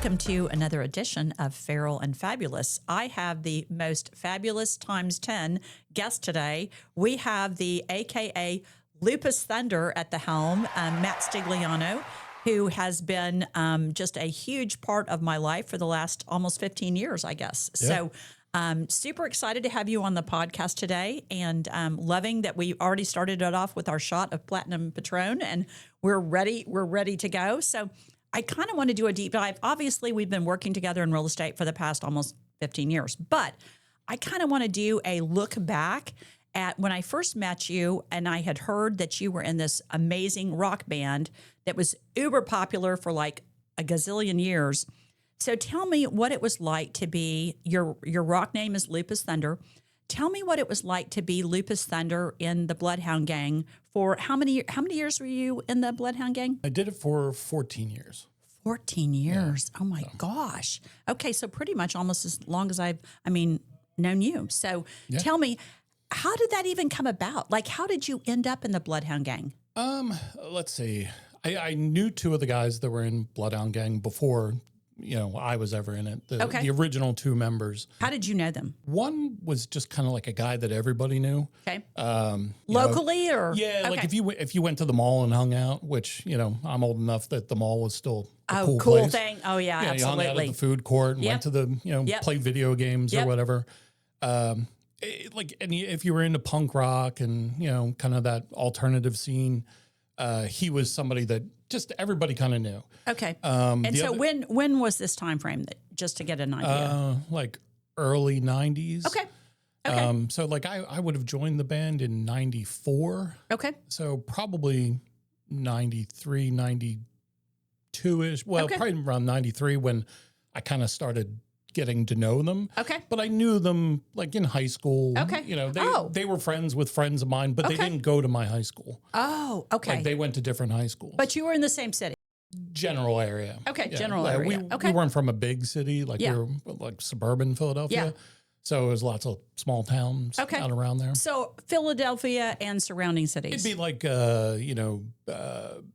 Welcome to another edition of Feral and Fabulous. I have the most fabulous times 10 guest today. We have the AKA Lupus Thunder at the helm, Matt Stigliano, who has been just a huge part of my life for the last almost 15 years, I guess. Yeah. So super excited to have you on the podcast today, and loving that we already started it off with our shot of Platinum Patron, and we're ready to go. So I kind of want to do a deep dive. Obviously, we've been working together in real estate for the past almost 15 years, but I kind of want to do a look back at when I first met you, and I had heard that you were in this amazing rock band that was uber popular for like a gazillion years. So tell me what it was like to be, your rock name is Lupus Thunder. Tell me what it was like to be Lupus Thunder in the Bloodhound Gang for how many years were you in the Bloodhound Gang? I did it for 14 years. 14 years. Yeah. Oh my gosh. Okay. So pretty much almost as long as I've known you. So tell me, how did that even come about? Like, how did you end up in the Bloodhound Gang? Let's see. I knew two of the guys that were in Bloodhound Gang before I was ever in it. The original two members. How did you know them? One was just kind of like a guy that everybody knew. Okay. Locally or? Yeah, okay. Like if you went to the mall and hung out, which, I'm old enough that the mall was still a cool place. Thing. Oh yeah, absolutely. You hung out at the food court and went to the, play video games or whatever. If you were into punk rock and, kind of that alternative scene, he was somebody that just everybody kind of knew. Okay. And so when was this time frame, that just to get an idea? Like early 90s. Okay. Okay. So like I would have joined the band in 94. Okay. So probably 93, 92-ish. Well, probably around 93 when I kind of started getting to know them. Okay. But I knew them like in high school. Okay. They were friends with friends of mine, but they didn't go to my high school. Oh, okay. Like they went to different high schools. But you were in the same city? General area. Okay, yeah. General area. We weren't from a big city. Like we were like suburban Philadelphia. Yeah. So it was lots of small towns out around there. So Philadelphia and surrounding cities. It'd be like,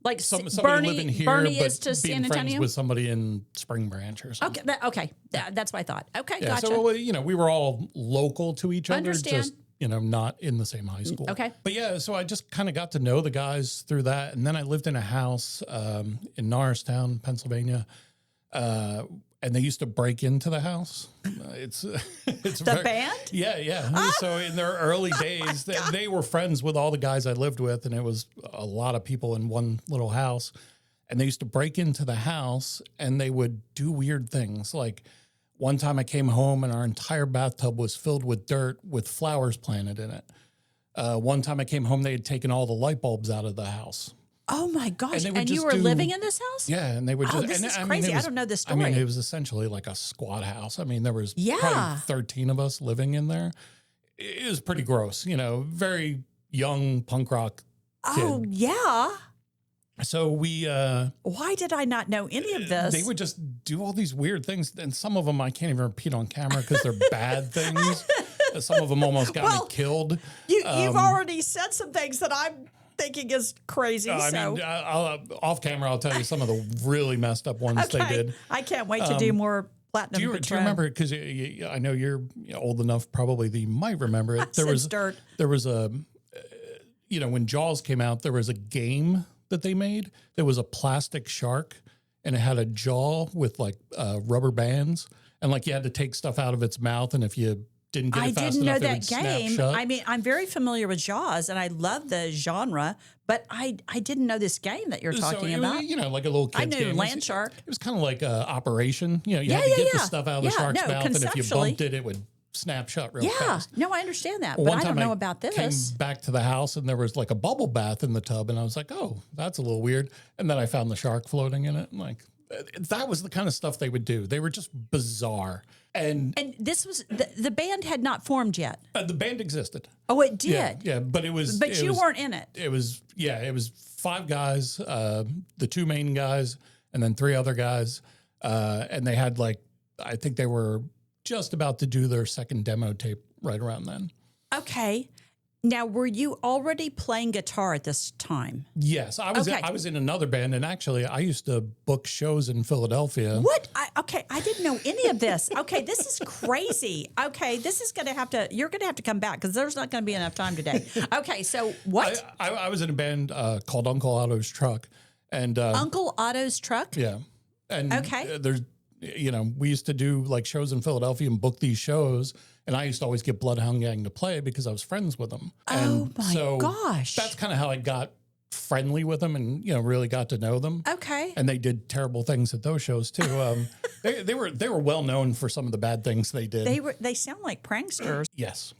like somebody living here, Bernie but is to being San friends Antonio? with somebody in Spring Branch or something. Okay. That's what I thought. Okay, yeah, gotcha. So, we were all local to each other. Understand. Just, not in the same high school. Okay. But yeah, so I just kind of got to know the guys through that. And then I lived in a house in Norristown, Pennsylvania. And they used to break into the house. It's the band? Yeah. Oh. So in their early days, they were friends with all the guys I lived with, and it was a lot of people in one little house. And they used to break into the house, and they would do weird things. Like one time I came home, and our entire bathtub was filled with dirt with flowers planted in it. One time I came home, they had taken all the light bulbs out of the house. Oh my gosh! And you were living in this house? Yeah, and they would just. This is crazy. I don't know this story. It was essentially like a squat house. There was probably 13 of us living in there. It was pretty gross. Very young punk rock kid. Oh yeah. So we. Why did I not know any of this? They would just do all these weird things, and some of them I can't even repeat on camera because they're bad things. Some of them almost got me killed. You've already said some things that I'm thinking is crazy. Off camera, I'll tell you some of the really messed up ones they did. I can't wait to do more Platinum. Do you remember? Because I know you're old enough, probably that you might remember it. There was a, when Jaws came out, there was a game that they made. There was a plastic shark, and it had a jaw with like rubber bands, and like you had to take stuff out of its mouth, and if you didn't get it fast enough, it would snap shut. I'm very familiar with Jaws, and I love the genre, but I didn't know this game that you're talking about. Like a little kid's game. I knew Land Shark. It was kind of like Operation. You had to get the stuff out of the shark's mouth, and if you bumped it, it would snap shut real fast. No, I understand that, but I don't know about this. Came back to the house, and there was like a bubble bath in the tub, and I was like, oh, that's a little weird. And then I found the shark floating in it, and like, that was the kind of stuff they would do. They were just bizarre. And this was the band had not formed yet. The band existed. Oh, it did. Yeah, but it was. But you weren't in it. It was 5 guys, the 2 main guys, and then 3 other guys, and they had I think they were just about to do their second demo tape right around then. Okay. Now, were you already playing guitar at this time? Yes, I was. I was in another band, and actually, I used to book shows in Philadelphia. What? Okay, I didn't know any of this. Okay, this is crazy. Okay, this is you're going to have to come back because there's not going to be enough time today. Okay, so what? I was in a band called Uncle Otto's Truck. And Uncle Otto's Truck? Yeah. And okay. There's, we used to do like shows in Philadelphia and book these shows. And I used to always get Bloodhound Gang to play because I was friends with them. And oh my gosh. That's kind of how I got friendly with them and, really got to know them. Okay. And they did terrible things at those shows too. They were well known for some of the bad things they did. They sound like pranksters. Yes.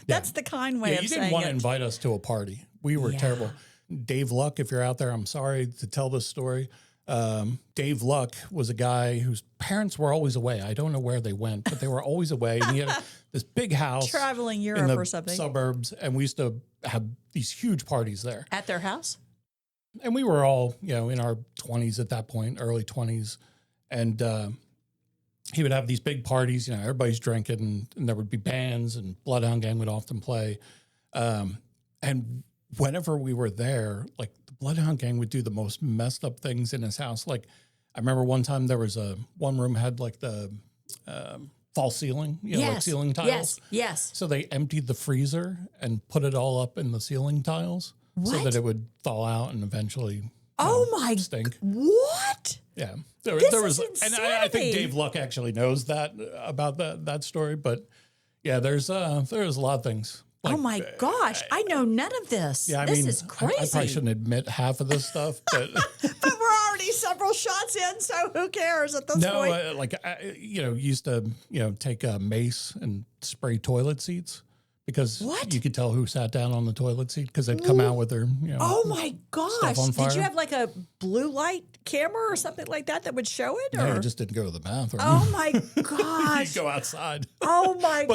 That's the kind way of saying it. You didn't want to invite us to a party. We were terrible. Dave Luck, if you're out there, I'm sorry to tell this story. Dave Luck was a guy whose parents were always away. I don't know where they went, but they were always away. And he had this big house. Traveling Europe in the or something. Suburbs. And we used to have these huge parties there. At their house? And we were all, in our 20s at that point, early 20s. And he would have these big parties, everybody's drinking and there would be bands and Bloodhound Gang would often play. And whenever we were there, like the Bloodhound Gang would do the most messed up things in his house. Like I remember one time there was one room had like the false ceiling, like ceiling tiles. Yes. So they emptied the freezer and put it all up in the ceiling tiles so that it would thaw out and eventually stink. What? Yeah. This was is and I think Dave Luck actually knows that about that story, but yeah, there's a lot of things. Like, oh my gosh, I know none of this. Yeah, this is crazy. I probably shouldn't admit half of this stuff, but but we're already several shots in, so who cares at this point? Used to take a mace and spray toilet seats because you could tell who sat down on the toilet seat because they'd come out with their oh my gosh, stuff on fire. Did you have like a blue light camera or something like that would show it? No, I just didn't go to the bathroom. Oh my gosh, you'd go outside. Oh my,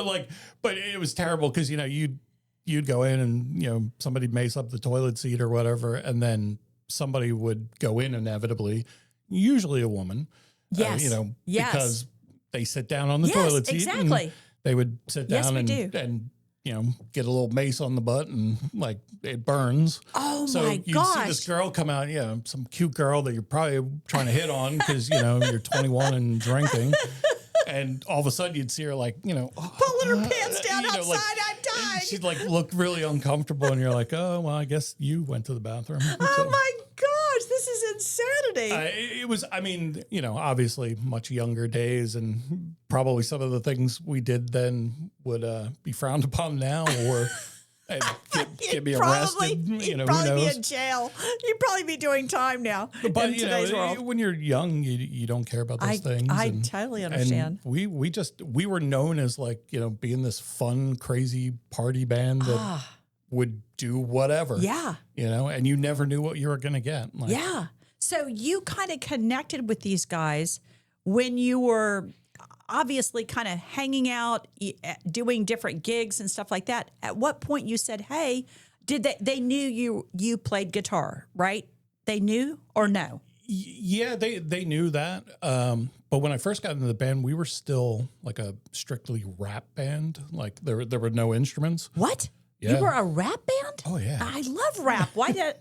but it was terrible because you'd go in and somebody mace up the toilet seat or whatever, and then somebody would go in inevitably, usually a woman. Yes, because they sit down on the toilet seat. Exactly. And they would sit down and get a little mace on the butt and like it burns. Oh so my you'd gosh. see this girl come out, some cute girl that you're probably trying to hit on because you're 21 and drinking. And all of a sudden you'd see her like, pulling her pants down outside. Like, I'm dying. She'd like look really uncomfortable and you're like, oh, well, I guess you went to the bathroom. Oh my gosh, this is insanity. It was, obviously much younger days and probably some of the things we did then would be frowned upon now or get me arrested. You'd probably be in jail. You'd probably be doing time now in today's world. When you're young, you don't care about those things. I totally understand. And we were known as like, being this fun, crazy party band that would do whatever. Yeah. And you never knew what you were going to get. Like, yeah. So you kind of connected with these guys when you were obviously kind of hanging out, doing different gigs and stuff like that. At what point you said, hey, did they knew you played guitar, right? They knew or no? Yeah, they knew that. But when I first got into the band, we were still like a strictly rap band. Like there were no instruments. What? Yeah. You were a rap band? Oh yeah. I love rap. Why did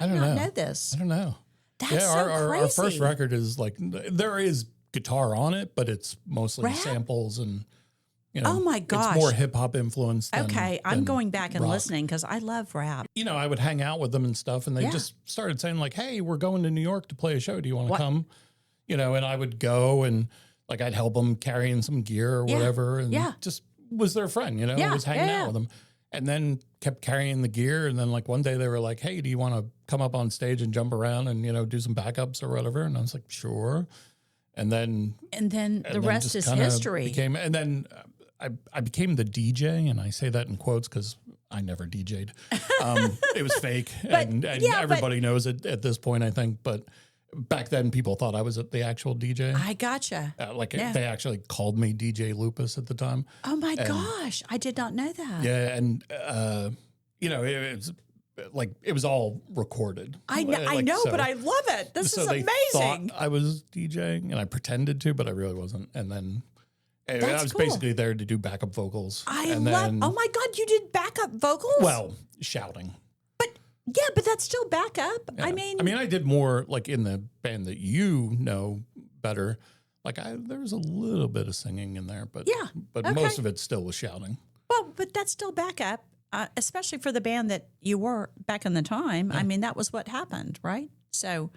I not know this? I don't know. That's our crazy. first record is like there is guitar on it, but it's mostly samples and oh my gosh, it's more hip hop influence. I'm going back and listening because I love rap. I would hang out with them and stuff, and they just started saying like, "Hey, we're going to New York to play a show. Do you want to come?" And I would go and like I'd help them carrying some gear or whatever, and just was their friend. Was hanging out with them, and then kept carrying the gear. And then like one day they were like, "Hey, do you want to come up on stage and jump around and do some backups or whatever?" And I was like, "Sure." And then the rest is history. And then I became the DJ, and I say that in quotes because I never DJ'd. It was fake, and everybody knows it at this point, I think. But back then, people thought I was the actual DJ. I gotcha. They actually called me DJ Lupus at the time. Oh my gosh, I did not know that. Yeah, and it was like it was all recorded. I know, but I love it. This is amazing. They thought I was DJing, and I pretended to, but I really wasn't. And then I was basically there to do backup vocals. Oh my God, you did backup vocals? Well, shouting. But that's still backup. Yeah. I mean, I did more like in the band that better. Like there was a little bit of singing in there, but okay. most of it still was shouting. Well, but that's still backup, especially for the band that you were back in the time. I mean, that was what happened, right? So,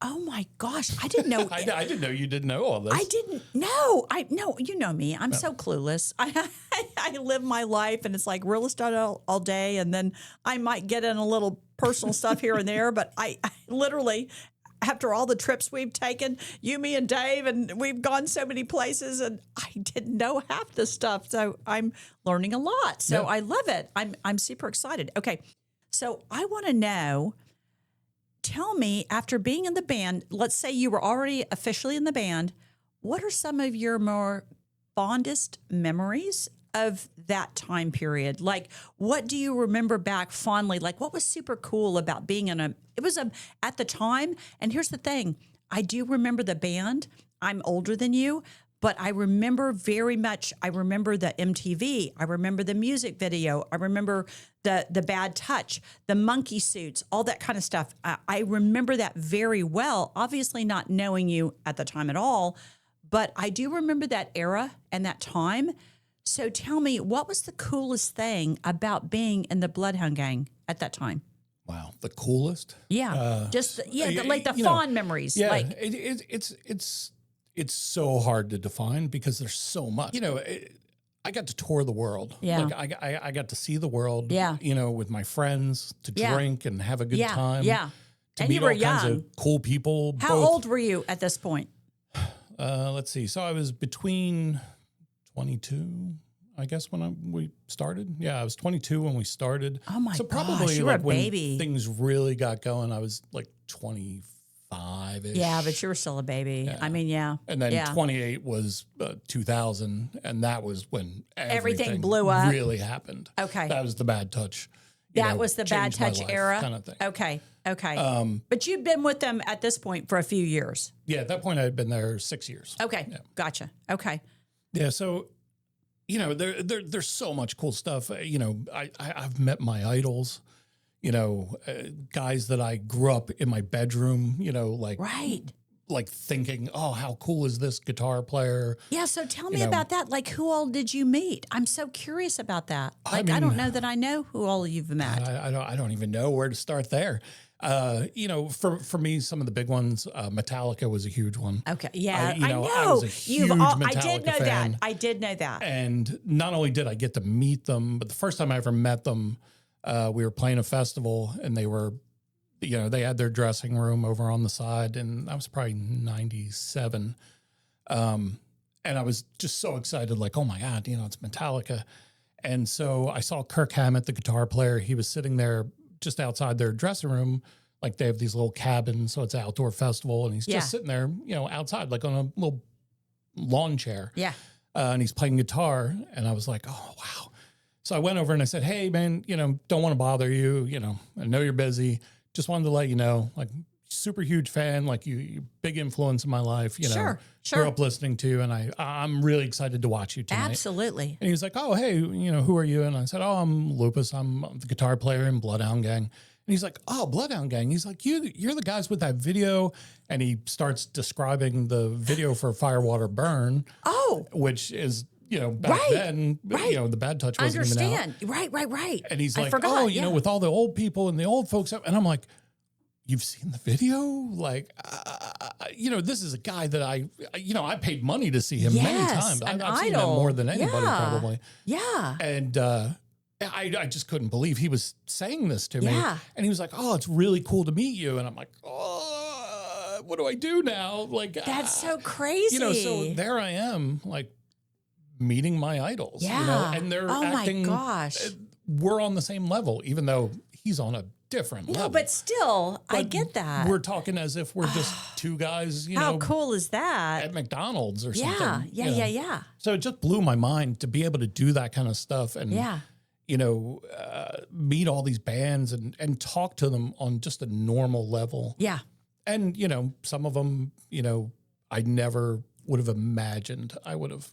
oh my gosh, I didn't know. I didn't know you didn't know all this. I didn't know. You know me. I'm so clueless. I live my life, and it's like real estate all day, and then I might get in a little personal stuff here and there, but I literally, after all the trips we've taken, you, me, and Dave, and we've gone so many places, and I didn't know half this stuff. So I'm learning a lot. So I love it. I'm super excited. Okay, so I want to know. Tell me, after being in the band, let's say you were already officially in the band, what are some of your more fondest memories of that time period? Like, what do you remember back fondly? Like, what was super cool about being at the time, and here's the thing, I do remember the band. I'm older than you, but I remember very much, I remember the MTV, I remember the music video, I remember the bad touch, the monkey suits, all that kind of stuff. I remember that very well, obviously not knowing you at the time at all, but I do remember that era and that time. So tell me, what was the coolest thing about being in the Bloodhound Gang at that time? Wow, the coolest? Yeah, the fond memories. Yeah, like it's so hard to define because there's so much. I got to tour the world. Yeah. Like I got to see the world. Yeah. With my friends, to drink and have a good time. Yeah. To And meet you were all kinds young. of cool people. How old were you at this point? Let's see. So I was between 22, I guess, when we started. Yeah, I was 22 when we started. Oh my so gosh, probably you were a when baby. things really got going, I was like 25-ish. Yeah, but you were still a baby. Yeah. I mean, yeah. And then 28 was 2000, and that was when everything blew up. really happened. Okay. That was the bad touch. That was the bad changed my touch life era? kind of thing. Okay. But you've been with them at this point for a few years. Yeah, at that point I had been there 6 years. Okay. Yeah. Gotcha. Okay. Yeah, so there's so much cool stuff. I've met my idols. Guys that I grew up in my bedroom. Right. Like thinking, oh, how cool is this guitar player? Yeah, so tell me about that. Like, who all did you meet? I'm so curious about that. Like, I mean, don't know that I know who all you've met. I don't even know where to start there. For me, some of the big ones, Metallica was a huge one. Okay, yeah, I know. I was a huge Metallica I did know fan. that. I did know that. And not only did I get to meet them, but the first time I ever met them, we were playing a festival, and they were, they had their dressing room over on the side, and I was probably 97. And I was just so excited, like, oh my God, it's Metallica. And so I saw Kirk Hammett, the guitar player. He was sitting there just outside their dressing room. Like, they have these little cabins, so it's an outdoor festival, and he's just sitting there, outside, like on a little lawn chair. Yeah. And he's playing guitar, and I was like, oh, wow. So I went over and I said, hey, man, don't want to bother you. I know you're busy. Just wanted to let you know, like, super huge fan, like you big influence in my life, Sure. grew up listening to, and I'm really excited to watch you tonight. Absolutely. And he was like, oh, hey, who are you? And I said, oh, I'm Lupus. I'm the guitar player in Bloodhound Gang. And he's like, oh, Bloodhound Gang. He's like, you're the guys with that video. And he starts describing the video for Firewater Burn. Oh. Which is, back then, the bad touch wasn't even out. Right. And he's like, forgot, with all the old people and the old folks. And I'm like, you've seen the video? Like, this is a guy that I paid money to see him many times. I've seen him more than anybody probably. Yeah. And I just couldn't believe he was saying this to me. Yeah. And he was like, oh, it's really cool to meet you. And I'm like, oh, what do I do now? Like, that's so crazy. So there I am, like, meeting my idols. Yeah. And they're my acting. gosh. We're on the same level, even though he's on a different level. No, but still, I get that. We're talking as if we're just two guys, How cool is that? at McDonald's or something. Yeah. So it just blew my mind to be able to do that kind of stuff and, meet all these bands and talk to them on just a normal level. Yeah. And, some of them, I never would have imagined I would have,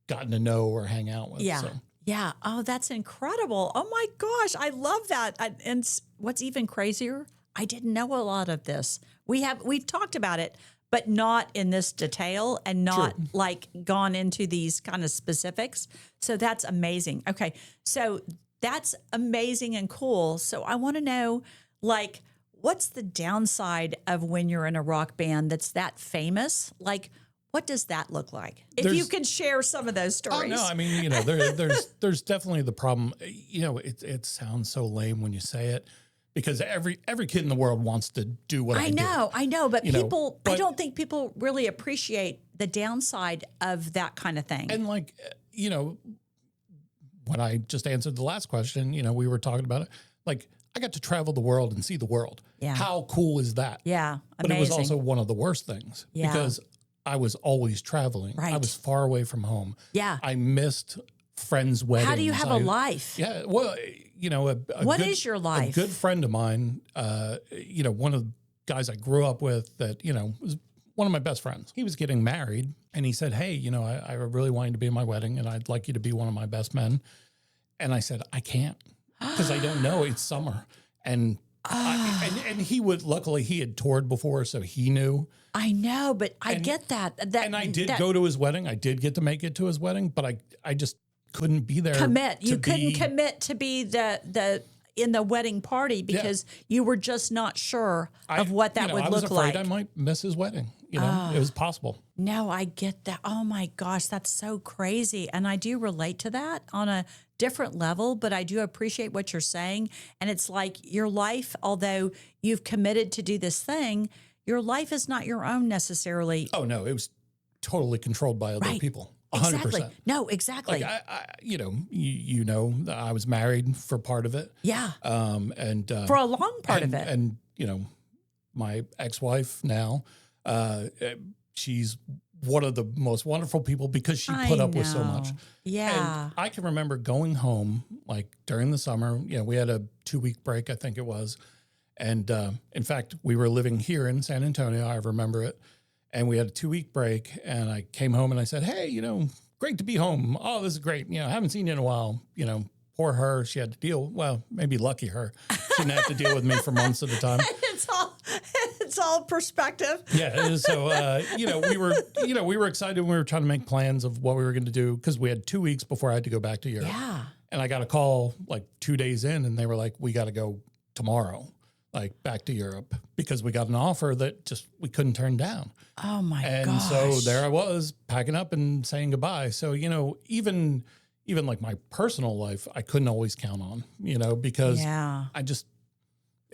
gotten to know or hang out with. Yeah. So. Yeah. Oh, that's incredible. Oh my gosh. I love that. And what's even crazier, I didn't know a lot of this. We've talked about it, but not in this detail and not like gone into these kind of specifics. So that's amazing. Okay. So that's amazing and cool. So I want to know, like, what's the downside of when you're in a rock band that's that famous? Like, what does that look like? If you could share some of those stories. Oh, no, I mean, you know, there's definitely the problem. You know, it sounds so lame when you say it, because every kid in the world wants to do what I do. I know, but people, I don't think people really appreciate the downside of that kind of thing. And like, you know, when I just answered the last question, you know, we were talking about it. Like, I got to travel the world and see the world. Yeah. How cool is that? Yeah, But it was also one of the worst things because I was always traveling. Right. I was far away from home. Yeah. I missed friends' weddings. How do you have a life? Yeah. Well, you know, what is your life? A good friend of mine, you know, one of the guys I grew up with that, you know, was one of my best friends. He was getting married and he said, hey, you know, I really want you to be in my wedding and I'd like you to be one of my best men. And I said, I can't because I don't know. It's summer. And and he would, luckily he had toured before, so he knew. I know, but I get that. And I did go to his wedding. I did get to make it to his wedding, but I just couldn't be there. You couldn't commit to be the in the wedding party because you were just not sure of what that would look like. I might miss his wedding. You know, it was possible. No, I get that. Oh my gosh, that's so crazy. And I do relate to that on a different level, but I do appreciate what you're saying. And it's like your life, although you've committed to do this thing, your life is not your own necessarily. Oh no, it was totally controlled by other people. 100%. Exactly. No, exactly. Like you know, you know, I was married for part of it. Yeah. And for a long part of it. And you know, my ex-wife now, she's one of the most wonderful people because she put up with so much. Yeah. And I can remember going home like during the summer. You know, we had a 2-week break, I think it was. And in fact, we were living here in San Antonio. I remember it. And we had a 2-week break. And I came home and I said, hey, you know, great to be home. Oh, this is great. You know, I haven't seen you in a while. You know, poor her. She had to deal. Well, maybe lucky her. She didn't have to deal with me for months at a time. It's all perspective. Yeah. So, you know, we were excited when we were trying to make plans of what we were going to do because we had 2 weeks before I had to go back to Europe. Yeah. And I got a call like 2 days in and they were like, we got to go tomorrow, like back to Europe because we got an offer that just we couldn't turn down. Oh my gosh. And so there I was packing up and saying goodbye. So, you know, even like my personal life, I couldn't always count on, you know, because I just,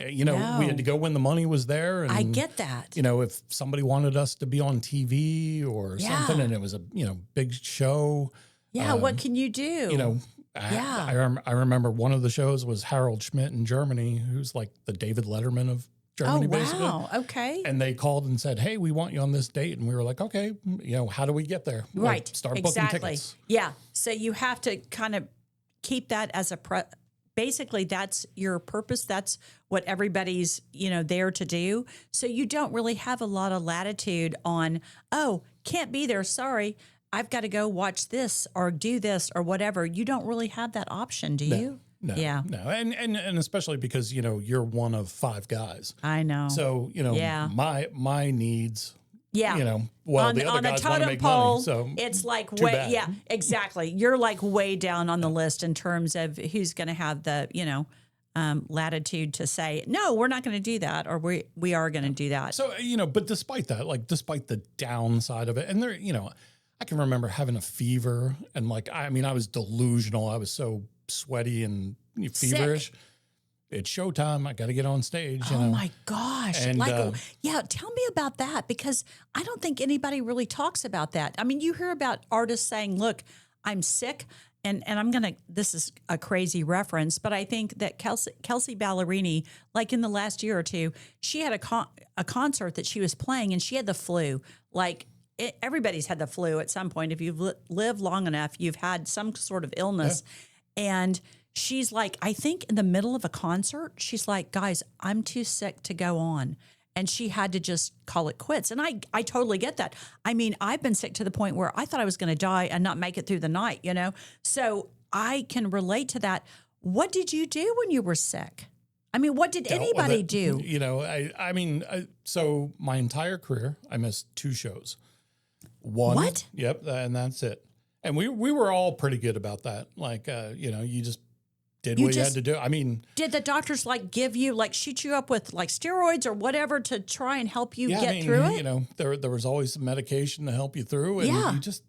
you know, we had to go when the money was there. And, I get that. You know, if somebody wanted us to be on TV or something and it was a, you know, big show. Yeah. What can you do? You know, I remember one of the shows was Harold Schmidt in Germany, who's like the David Letterman of Germany, basically. Oh, wow. Okay. And they called and said, hey, we want you on this date. And we were like, okay, you know, how do we get there? Right. Like, start booking tickets. Yeah. So you have to kind of keep that as basically that's your purpose. That's what everybody's, you know, there to do. So you don't really have a lot of latitude on, oh, can't be there. Sorry. I've got to go watch this or do this or whatever. You don't really have that option, do you? No, yeah. No. And especially because, you know, you're one of 5 guys. I know. So, you know, my needs, you know, well, the other guys want to make pole, money. So it's like bad. Yeah, exactly. You're like way down on the list in terms of who's going to have the, you know, latitude to say, no, we're not going to do that. Or we are going to do that. So, you know, but despite that, like despite the downside of it, and there, you know, I can remember having a fever and like, I mean, I was delusional. I was so sweaty and feverish. Sick. It's showtime. I got to get on stage. You know? My gosh. And, tell me about that because I don't think anybody really talks about that. I mean, you hear about artists saying, look, I'm sick. And I'm going to, this is a crazy reference, but I think that Kelsey Ballerini, like in the last year or two, she had a concert that she was playing and she had the flu. Like, everybody's had the flu at some point. If you've lived long enough, you've had some sort of illness. Yeah. And she's like, I think in the middle of a concert, she's like, guys, I'm too sick to go on. And she had to just call it quits. And I totally get that. I mean, I've been sick to the point where I thought I was going to die and not make it through the night, you know? So I can relate to that. What did you do when you were sick? I mean, what did dealt with anybody it. do? You know, so my entire career, I missed 2 shows. One. What? Yep, and that's it. And we were all pretty good about that. Like, you know, you just did what you had to do. I mean, did the doctors like give you like shoot you up with like steroids or whatever to try and help you get through it? You know, there was always some medication to help you through, and you just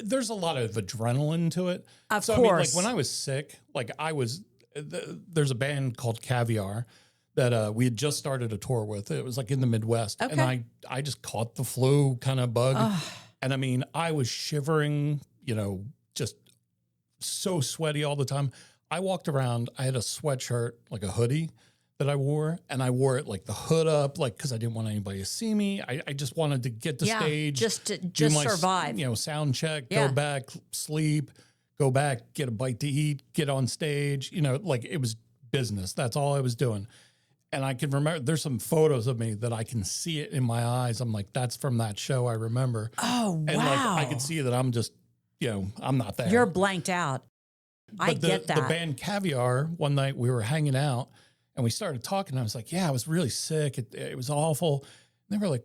there's a lot of adrenaline to it. Of course. course. I mean, like when I was sick, like there's a band called Caviar that we had just started a tour with. It was like in the Midwest, and I just caught the flu kind of bug, and I mean, I was shivering, you know, just so sweaty all the time. I walked around, I had a sweatshirt, like a hoodie that I wore, and I wore it like the hood up, like, cause I didn't want anybody to see me. I just wanted to get to stage, just survive, you know, sound check, go back, sleep, go back, get a bite to eat, get on stage, you know, like it was business. That's all I was doing. And I can remember, there's some photos of me that I can see it in my eyes. I'm like, that's from that show I remember. Oh, wow. And like, I could see that I'm just, you know, I'm not there. You're blanked out. I get that. The band Caviar, one night we were hanging out and we started talking. I was like, yeah, I was really sick. It was awful. And they were like,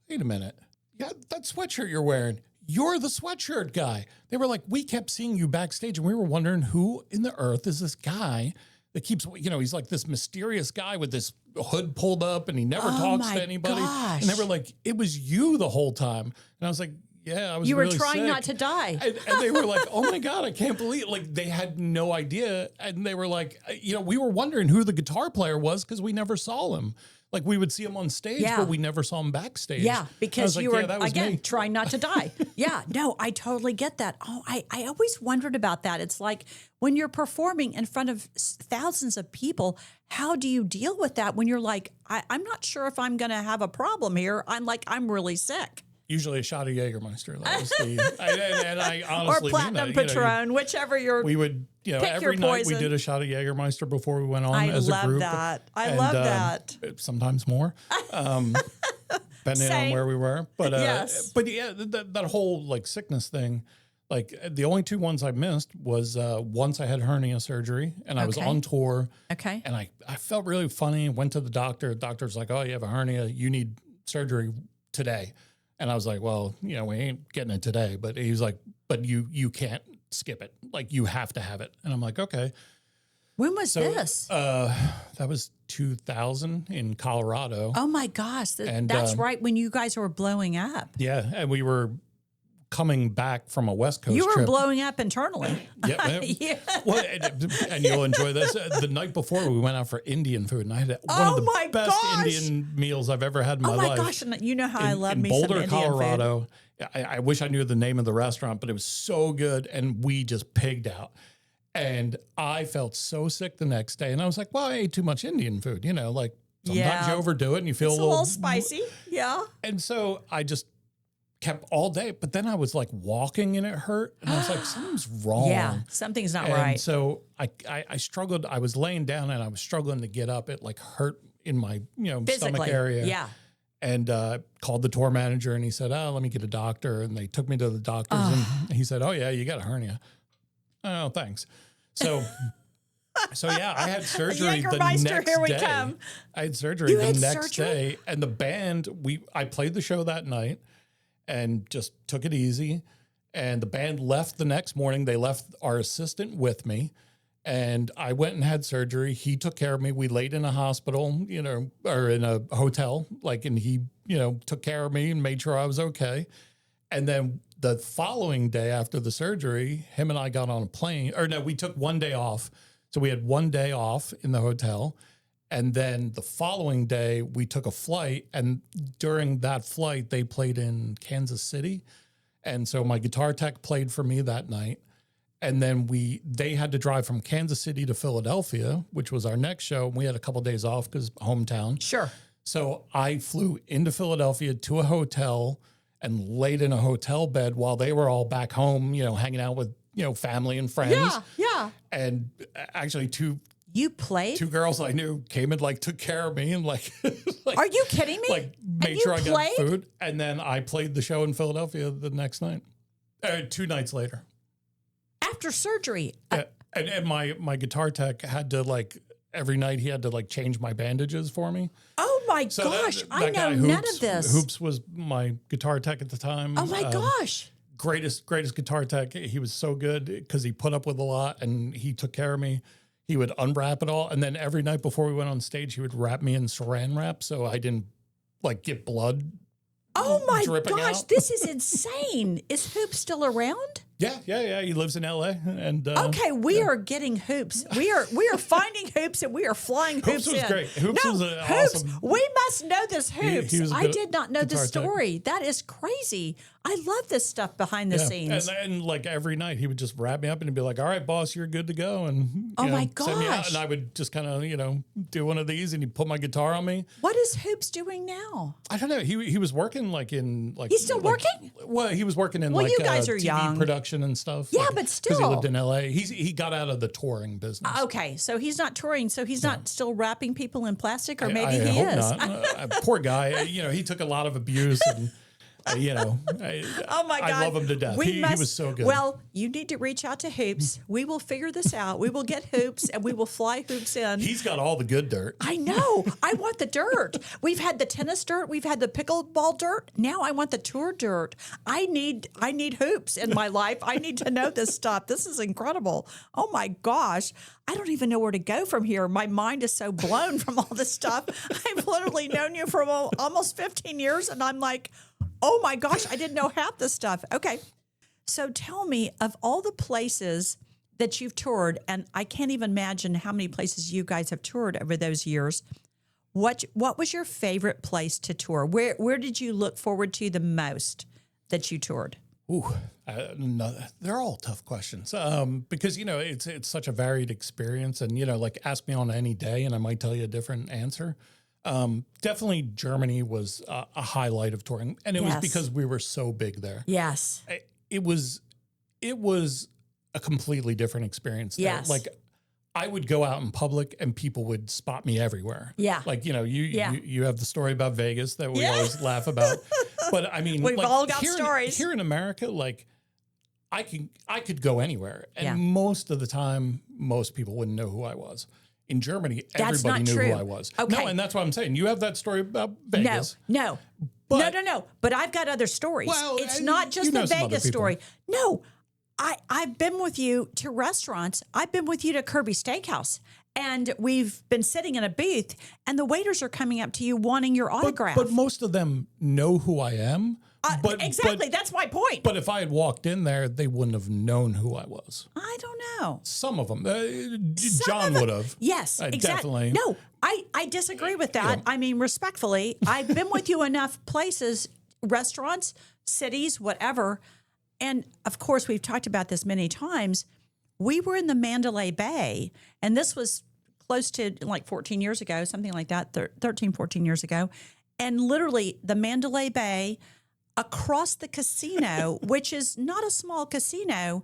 wait a minute. Yeah, that sweatshirt you're wearing, you're the sweatshirt guy. They were like, we kept seeing you backstage and we were wondering who in the earth is this guy that keeps, you know, he's like this mysterious guy with this hood pulled up and he never talks to anybody. Gosh. And they were like, it was you the whole time. And I was like, yeah, I was. You were really trying sick. not to die. And they were like, oh my God, I can't believe it. Like they had no idea. And they were like, you know, we were wondering who the guitar player was because we never saw him. Like we would see him on stage, but we never saw him backstage. Yeah, because you were, again, me. trying not to die. Yeah, no, I totally get that. Oh, I always wondered about that. It's like when you're performing in front of thousands of people, how do you deal with that when you're like, I'm not sure if I'm going to have a problem here. I'm really sick. Usually a shot of Jägermeister. That was and I honestly or Platinum mean that. Patron, you know, whichever you're. We would, you know, every night we did a shot of Jägermeister before we went on as a group. I love that. Sometimes more, depending on where we were. But but yeah, that whole like sickness thing. Like the only 2 ones I missed was once I had hernia surgery and I was on tour. Okay. And I felt really funny. Went to the doctor. The doctor's like, oh, you have a hernia. You need surgery today. And I was like, well, you know, we ain't getting it today. But he was like, but you can't skip it. Like you have to have it. And I'm like, okay. When was this? That was 2000 in Colorado. Oh my gosh. That's right when you guys were blowing up. Yeah. And we were coming back from a West Coast trip. You were trip. blowing up internally. Yeah. Well, and you'll enjoy this. The night before, we went out for Indian food, and I had one of the best Indian meals I've ever had in my life. Oh my gosh. And you know how I love in me Boulder, some Indian Colorado. food. I wish I knew the name of the restaurant, but it was so good, and we just pigged out. And I felt so sick the next day, and I was like, well, I ate too much Indian food. You know, like sometimes you overdo it and you feel it's a little spicy. Yeah. And so I just kept all day, but then I was like walking and it hurt, and I was like, something's wrong. Yeah, something's not right. So I struggled. I was laying down and I was struggling to get up. It like hurt in my stomach area. Yeah. And called the tour manager and he said, oh, let me get a doctor. And they took me to the doctors and he said, oh yeah, you got a hernia. Oh, thanks. So yeah, I had surgery the next here we day. Come. I had surgery the next day, and the band I played the show that night. And just took it easy. And the band left the next morning. They left our assistant with me. And I went and had surgery. He took care of me. We laid in a hospital, you know, or in a hotel. And he, you know, took care of me and made sure I was okay. And then the following day after the surgery, him and I got on a plane. Or no, we took 1 day off. So we had 1 day off in the hotel. And then the following day, we took a flight, and during that flight, they played in Kansas City. And so my guitar tech played for me that night. And then they had to drive from Kansas City to Philadelphia, which was our next show. We had a couple of days off because hometown. Sure. So I flew into Philadelphia to a hotel and laid in a hotel bed while they were all back home, you know, hanging out with, you know, family and friends. Yeah. And actually You played? 2 girls I knew came and like took care of me and like Are you kidding me? Like made sure I got food. And then I played the show in Philadelphia the next night. 2 nights later. After surgery. Yeah. And my guitar tech had to like every night he had to like change my bandages for me. Oh my gosh. I know none of this. Hoops was my guitar tech at the time. Oh my gosh. Greatest guitar tech. He was so good because he put up with a lot and he took care of me. He would unwrap it all. And then every night before we went on stage, he would wrap me in saran wrap so I didn't like get blood. Oh my gosh, out. This is insane. Is Hoops still around? Yeah. He lives in LA. And okay, we are getting Hoops. We are finding Hoops and we are flying Hoops in. Was great. Hoops was Hoops. Awesome. We must know this Hoops. I did not know this story. Tech. That is crazy. I love this stuff behind the scenes. And like every night he would just wrap me up and he'd be like, "All right, boss, you're good to go." And oh my send me out. gosh. And I would just kind of do one of these and he'd put my guitar on me. What is Hoops doing now? I don't know. He was working he's still working? Well, he was working in you guys are TV young. production and stuff. Yeah, but still. Because he lived in LA. He got out of the touring business. Okay, so he's not touring, so he's not still wrapping people in plastic, or maybe I he hope is. Not. Poor guy. He took a lot of abuse and oh my God. I love him to death. He was so good. Well, you need to reach out to Hoops. We will figure this out. We will get Hoops and we will fly Hoops in. He's got all the good dirt. I know. I want the dirt. We've had the tennis dirt. We've had the pickleball dirt. Now I want the tour dirt. I need Hoops in my life. I need to know this stuff. This is incredible. Oh my gosh. I don't even know where to go from here. My mind is so blown from all this stuff. I've literally known you for almost 15 years and I'm like, oh my gosh, I didn't know half this stuff. Okay. So tell me, of all the places that you've toured, and I can't even imagine how many places you guys have toured over those years, what was your favorite place to tour? Where did you look forward to the most that you toured? Ooh, no, they're all tough questions because, it's such a varied experience. And, like ask me on any day and I might tell you a different answer. Definitely Germany was a highlight of touring. And it was because we were so big there. Yes. It was a completely different experience there. Yes. Like I would go out in public and people would spot me everywhere. Yeah. Like, you have the story about Vegas that we always laugh about. But I mean, we've all got stories here in America. Like I could go anywhere. And most of the time, most people wouldn't know who I was. In Germany, everybody knew who I was. Okay. No, and that's what I'm saying. You have that story about Vegas. No. But I've got other stories. Well, it's not just the Vegas story. No, I've been with you to restaurants. I've been with you to Kirby Steakhouse. And we've been sitting in a booth and the waiters are coming up to you wanting your autograph. But most of them know who I am. Exactly. That's my point. But if I had walked in there, they wouldn't have known who I was. I don't know. Some of them. John would have. Yes, exactly. Definitely. No, I disagree with that. I mean, respectfully, I've been with you enough places, restaurants, cities, whatever. And of course, we've talked about this many times. We were in the Mandalay Bay, and this was close to like 14 years ago, something like that, 13, 14 years ago. And literally the Mandalay Bay, across the casino, which is not a small casino,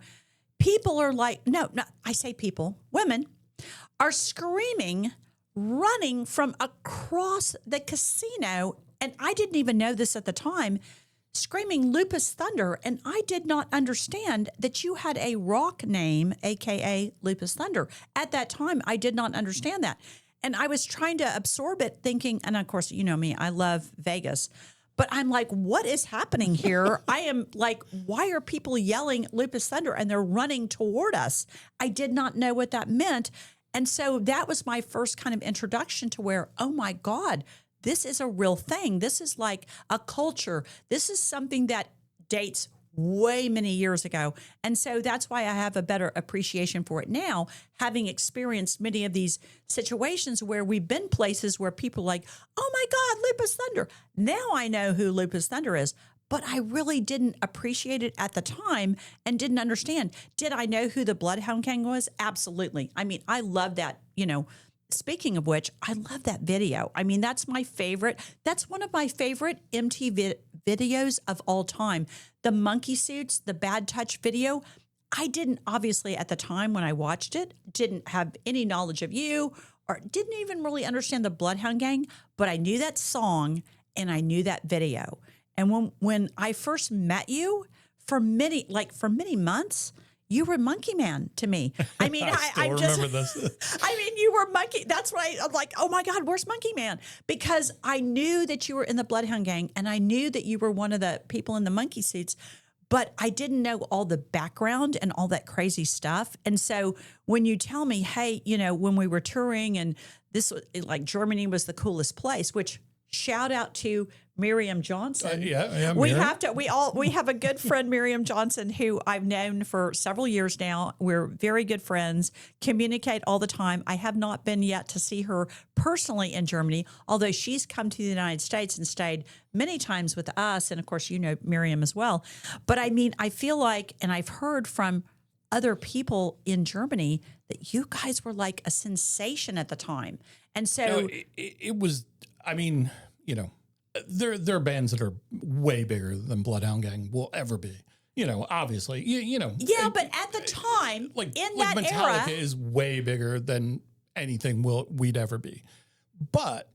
people are like, no, I say people, women are screaming, running from across the casino. And I didn't even know this at the time, screaming Lupus Thunder. And I did not understand that you had a rock name, AKA Lupus Thunder. At that time, I did not understand that. And I was trying to absorb it thinking, and of course, you know me, I love Vegas. But I'm like, what is happening here? I am like, why are people yelling Lupus Thunder and they're running toward us? I did not know what that meant. And so that was my first kind of introduction to where, oh my God, this is a real thing. This is like a culture. This is something that dates way many years ago. And so that's why I have a better appreciation for it now, having experienced many of these situations where we've been places where people are like, oh my God, Lupus Thunder. Now I know who Lupus Thunder is, but I really didn't appreciate it at the time and didn't understand. Did I know who the Bloodhound Gang was? Absolutely. I mean, I love that, Speaking of which, I love that video. I mean, that's my favorite. That's one of my favorite MTV videos of all time. The monkey suits, the Bad Touch video. I didn't, obviously, at the time when I watched it, didn't have any knowledge of you or didn't even really understand the Bloodhound Gang, but I knew that song and I knew that video. And when I first met you, for many months, you were Monkey Man to me. I mean, I remember this. I mean, you were Monkey. That's why I'm like, oh my God, where's Monkey Man? Because I knew that you were in the Bloodhound Gang, and I knew that you were one of the people in the monkey suits, but I didn't know all the background and all that crazy stuff. And so when you tell me, hey, you know, when we were touring and this was like Germany was the coolest place, which shout out to Miriam Johnson. Yeah, we Miriam. have to. We have a good friend, Miriam Johnson, who I've known for several years now. We're very good friends. Communicate all the time. I have not been yet to see her personally in Germany, although she's come to the United States and stayed many times with us. And of course, you know Miriam as well. But I mean, I feel like, and I've heard from other people in Germany that you guys were like a sensation at the time. And so it was. I mean, you know. There are bands that are way bigger than Bloodhound Gang will ever be. You know, obviously, you know. Yeah, but at the time, that Metallica era, is way bigger than anything we'd ever be. But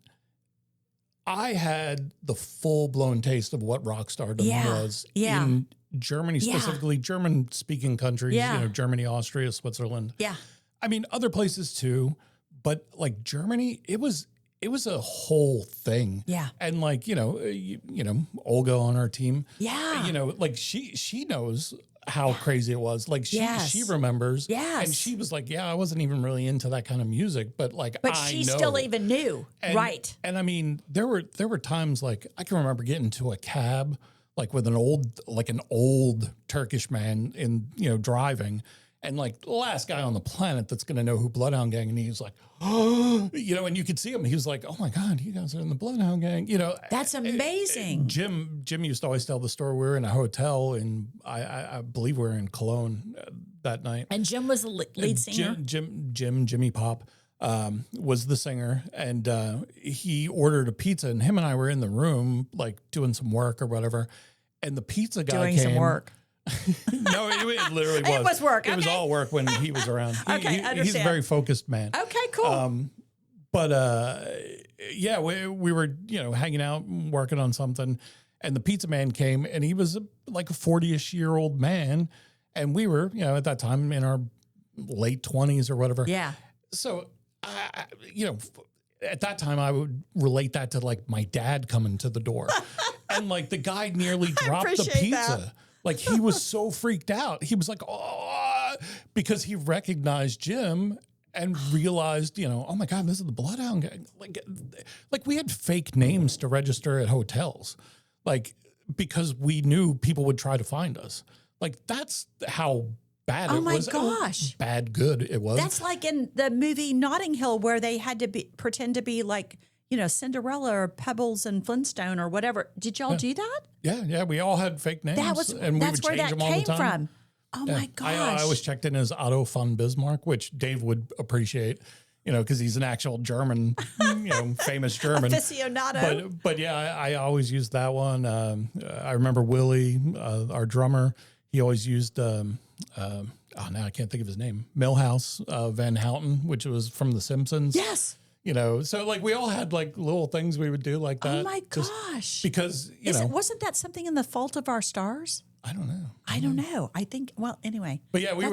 I had the full-blown taste of what Rockstar was in Germany, specifically German-speaking countries, you know, Germany, Austria, Switzerland. Yeah. I mean, other places too, but like Germany, it was a whole thing. Yeah. And like, you know, Olga on our team. Yeah. You know, like she knows how crazy it was. Like she remembers. Yes. And she was like, yeah, I wasn't even really into that kind of music, but like I she know. still even knew. And, right. And I mean, there were times like I can remember getting into a cab like with an old Turkish man in, you know, driving. And like the last guy on the planet that's going to know who Bloodhound Gang, and he's like, oh, you know, and you could see him. He was like, oh my God, you guys are in the Bloodhound Gang. You know, that's amazing. Jim used to always tell the story. We were in a hotel, and I believe we were in Cologne that night. And Jim was the lead singer. Jimmy Pop was the singer, and he ordered a pizza, and him and I were in the room like doing some work or whatever, and the pizza guy doing some work. No, it literally was. It was work. It was all work when he was around. He's a very focused man. Okay, cool. Yeah, we were, you know, hanging out, working on something, and the pizza man came, and he was like a 40-ish-year-old man, and we were, you know, at that time in our late 20s or whatever. Yeah. So, you know, at that time I would relate that to like my dad coming to the door, and like the guy nearly dropped the pizza. That. Like he was so freaked out. He was like, oh, because he recognized Jim and realized, you know, oh my God, this is the Bloodhound Gang. Like we had fake names to register at hotels, like because we knew people would try to find us. Like that's how bad it was. Oh my gosh. Bad good it was. That's like in the movie Notting Hill where they had to pretend to be like, you know, Cinderella or Pebbles and Flintstone or whatever. Did y'all do that? Yeah. We all had fake names. And that's where that came from. Oh my gosh. I always checked in as Otto von Bismarck, which Dave would appreciate, you know, because he's an actual German, you know, famous German. Aficionado. But yeah, I always used that one. I remember Willie, our drummer, he always used, now I can't think of his name, Milhouse Van Houten, which was from The Simpsons. Yes. You know, so like we all had like little things we would do like that. Oh my gosh. Because, you know. Wasn't that something in The Fault of Our Stars? I don't know. I don't know. I think, well, anyway. But yeah, we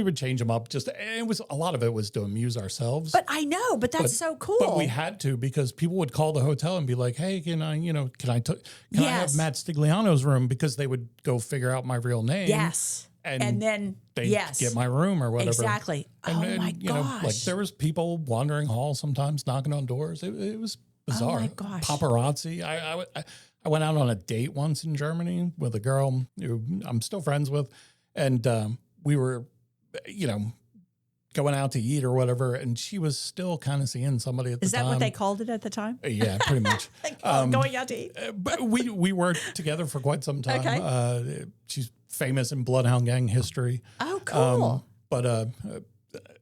would change them up. It was a lot of it was to amuse ourselves. But I know, but that's so cool. But we had to because people would call the hotel and be like, "Hey, can I have Matt Stigliano's room?" Because they would go figure out my real name. Yes. And then they get my room or whatever. Exactly. And my gosh. You know, like there was people wandering halls sometimes, knocking on doors. It was bizarre. Oh my gosh. Paparazzi. I went out on a date once in Germany with a girl who I'm still friends with, and we were, you know, going out to eat or whatever, and she was still kind of seeing somebody at the time. Is that what they called it at the time? Yeah, pretty much. Going out to eat. But we worked together for quite some time. Okay. She's famous in Bloodhound Gang history. Oh, cool. But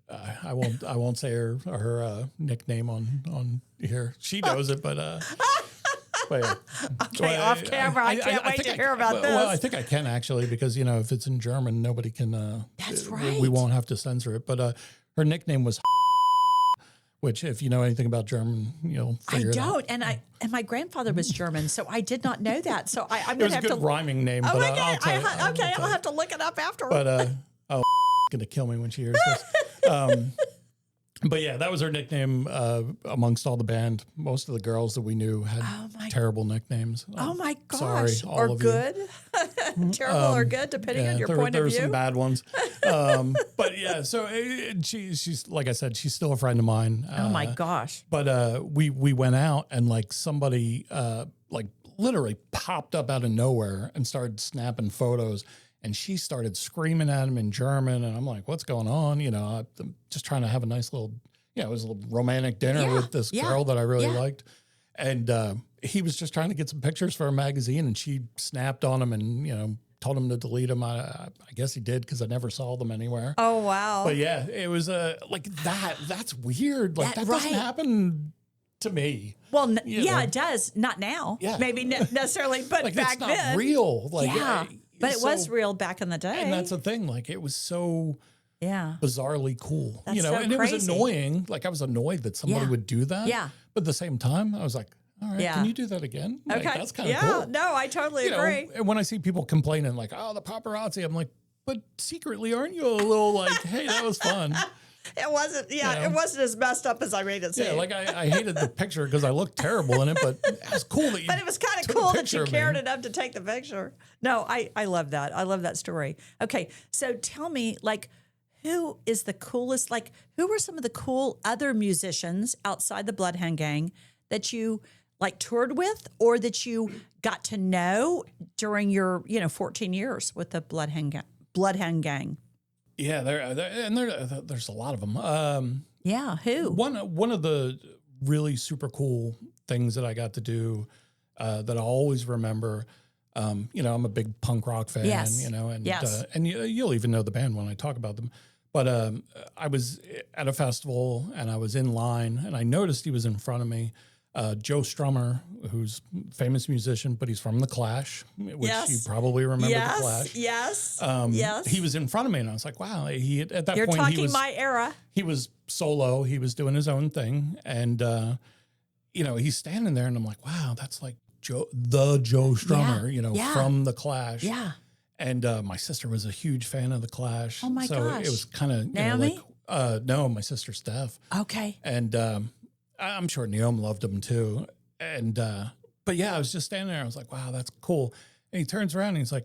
I won't say her nickname on here. She knows it, but. Yeah. Okay, off camera. I can't wait to hear about this. Well, I think I can actually because, you know, if it's in German, nobody can. That's right. We won't have to censor it. But her nickname was, which if you know anything about German, you'll figure it out. I don't, and my grandfather was German, so I did not know that. So I'm going to have to. It was a good rhyming name. Oh but my God! I'll have to look it up afterwards. Oh, going to kill me when she hears this. But yeah, that was her nickname amongst all the band. Most of the girls that we knew had terrible nicknames. Oh my gosh. Sorry, all or of good. Terrible or good, depending on your point of view. There were some bad ones. But yeah, so she's, like I said, she's still a friend of mine. Oh my gosh. But we went out and like somebody like literally popped up out of nowhere and started snapping photos. And she started screaming at him in German. And I'm like, what's going on? You know, I'm just trying to have a nice little, it was a little romantic dinner with this girl that I really liked. And he was just trying to get some pictures for a magazine. And she snapped on him and, told him to delete them. I guess he did because I never saw them anywhere. Oh, wow. But yeah, it was like that. That's weird. Like that doesn't happen to me. Well, it does. Not now. Yeah. Maybe necessarily, but like, back it's not then. real. Like, but it was real back in the day. And that's the thing. Like, it was so bizarrely cool. That's so and it crazy. was annoying. Like, I was annoyed that somebody would do that. Yeah. But at the same time, I was like, all right, can you do that again? Like, okay. That's kind of cool. No, I totally agree. And when I see people complaining, like, oh, the paparazzi, I'm like, but secretly, aren't you a little like, hey, that was fun? It wasn't, it wasn't as messed up as I made it seem. Yeah, like I hated the picture because I looked terrible in it, but it was cool that you But it was kind of cool that you cared enough to take the picture. No, I love that. I love that story. Okay, so tell me, like, who is the coolest, like, who were some of the cool other musicians outside the Bloodhound Gang that you, like, toured with or that you got to know during your, 14 years with the Bloodhound Gang? Yeah, there's a lot of them. Who? One of the really super cool things that I got to do that I always remember. I'm a big punk rock fan. And you'll even know the band when I talk about them. But I was at a festival and I was in line and I noticed he was in front of me. Joe Strummer, who's a famous musician, but he's from The Clash, which you probably remember The Clash. Yes. He was in front of me, and I was like, wow. At that You're point, talking my era. He was solo. He was doing his own thing. And, he's standing there, and I'm like, wow, that's like Joe Strummer, from The Clash. Yeah. And my sister was a huge fan of The Clash. Oh, my gosh. So it was kind of, Naomi? No, my sister Steph. Okay. And I'm sure Naomi loved him too. And, but yeah, I was just standing there. I was like, wow, that's cool. And he turns around and he's like,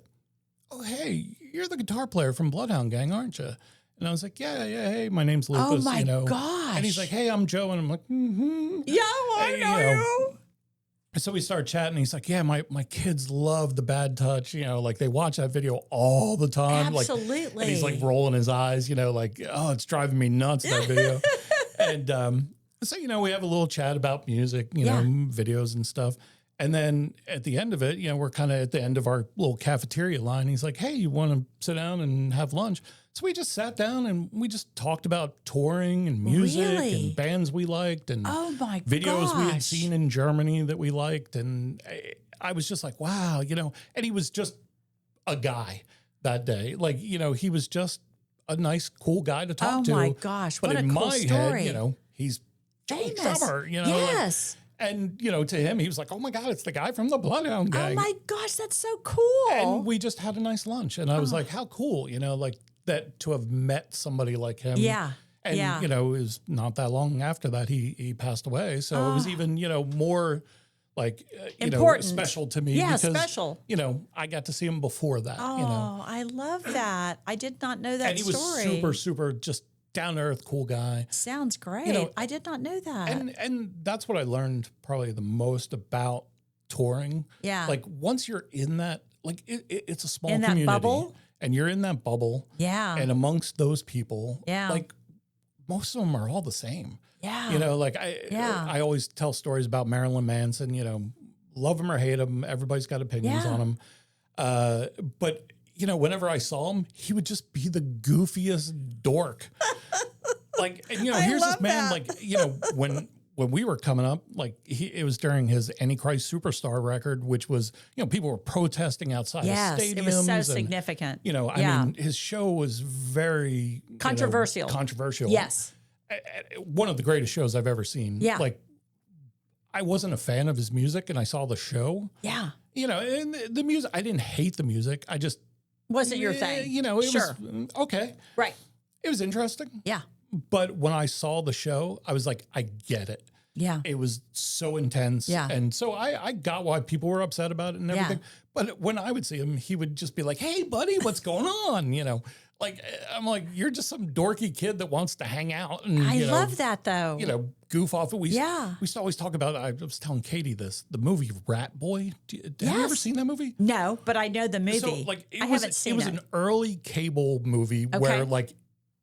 oh, hey, you're the guitar player from Bloodhound Gang, aren't you? And I was like, yeah, hey, my name's Lupus. Oh my gosh. And he's like, hey, I'm Joe. And I'm like, Yeah, I know you. So we started chatting. He's like, yeah, my kids love the Bad Touch. Like they watch that video all the time. Absolutely. Like, and he's like rolling his eyes, like, oh, it's driving me nuts, that video. And, so, we have a little chat about music, videos and stuff. And then at the end of it, we're kind of at the end of our little cafeteria line. He's like, hey, you want to sit down and have lunch? So we just sat down and we just talked about touring and music and bands we liked and videos we had seen in Germany that we liked. And I was just like, wow, and he was just a guy that day. Like, he was just a nice, cool guy to talk to. Oh my gosh, but what in a cool my story. head, he's Joe Strummer, Yes. And, to him, he was like, oh, my God, it's the guy from the Bloodhound Gang. Oh, my gosh, that's so cool. And we just had a nice lunch. And I was like, how cool, like that to have met somebody like him. Yeah. And, it was not that long after that he passed away. So it was even, more like, important, special to me. Yeah, because, special. I got to see him before that. Oh, I love that. I did not know that story. And he was super, super just down to earth, cool guy. Sounds great. I did not know that. And that's what I learned probably the most about touring. Yeah. Like once you're in that, like it's a small community. That bubble. And you're in that bubble. Yeah. And amongst those people, yeah, like most of them are all the same. Yeah. Like I always tell stories about Marilyn Manson, love him or hate him. Everybody's got opinions on him. But whenever I saw him, he would just be the goofiest dork. Like, and here's this man, that. Like, when we were coming up, like it was during his Antichrist Superstar record, which was, people were protesting outside of stadiums. It was so significant. I mean, his show was very controversial. Controversial. Yes. One of the greatest shows I've ever seen. Yeah. Like, I wasn't a fan of his music and I saw the show. Yeah. And the music, I didn't hate the music. I just Wasn't your thing. You know, it Sure. was okay. Right. It was interesting. Yeah. But when I saw the show, I was like, I get it. Yeah. It was so intense. Yeah. And so I got why people were upset about it and everything. Yeah. But when I would see him, he would just be like, hey, buddy, what's going on? You know, like, I'm like, you're just some dorky kid that wants to hang out. And, I you know, love that, though. you know, goof off. We Yeah. used to always talk about, I was telling Katie this, the movie Ratboy. Have you ever seen that movie? No, but I know the movie. So, like, I haven't seen it. It was an early cable movie where, like,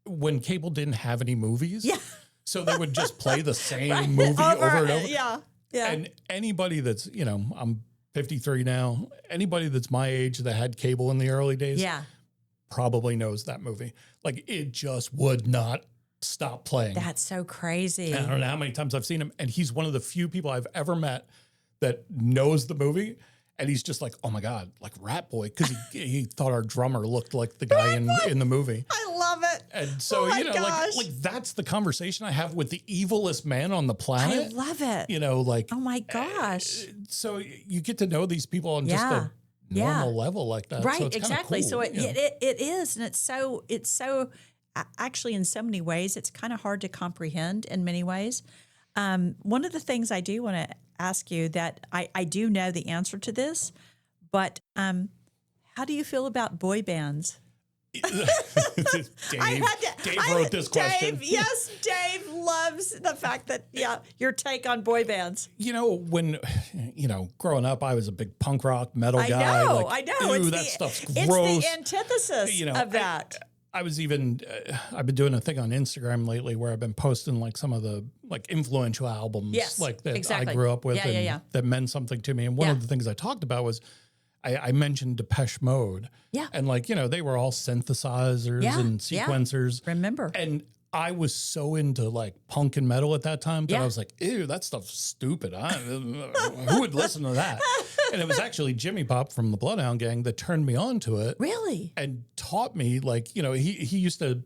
when cable didn't have any movies. Yeah. So they would just play the same movie over and over. Yeah. Yeah. And anybody that's, you know, I'm 53 now, anybody that's my age that had cable in the early days yeah. probably knows that movie. Like, it just would not stop playing. That's so crazy. And I don't know how many times I've seen him. And he's one of the few people I've ever met that knows the movie. And he's just like, oh my God, like Ratboy, because he thought our drummer looked like the guy in the movie. I love it. And so, Oh my you know, gosh. like that's the conversation I have with the evilest man on the I planet. love it. You know, like, Oh my gosh. so you get to know these people on just Yeah. a normal level like that. Right, So it's kinda exactly. cool, So you know. it is, and it's so actually in so many ways it's kind of hard to comprehend in many ways. One of the things I do want to ask you that I do know the answer to this, but how do you feel about boy bands? Dave wrote this question. Yes, Dave loves the fact that your take on boy bands. You know, when, you know, growing up, I was a big punk rock metal guy. I know. Ooh, It's that stuff's gross. It's the antithesis You know, of that. I was even, I've been doing a thing on Instagram lately where I've been posting like some of the like influential albums Yes, like that exactly. I grew up with Yeah, and that meant something to me. And one Yeah. of the things I talked about was I mentioned Depeche Mode. Yeah. And like, you know, they were all synthesizers and yeah. sequencers. Remember. And I was so into like punk and metal at that time that Yeah. I was like, ew, that stuff's stupid. Who would listen to that? And it was actually Jimmy Pop from the Bloodhound Gang that turned me on to it. Really? And taught me, like, you know, we used to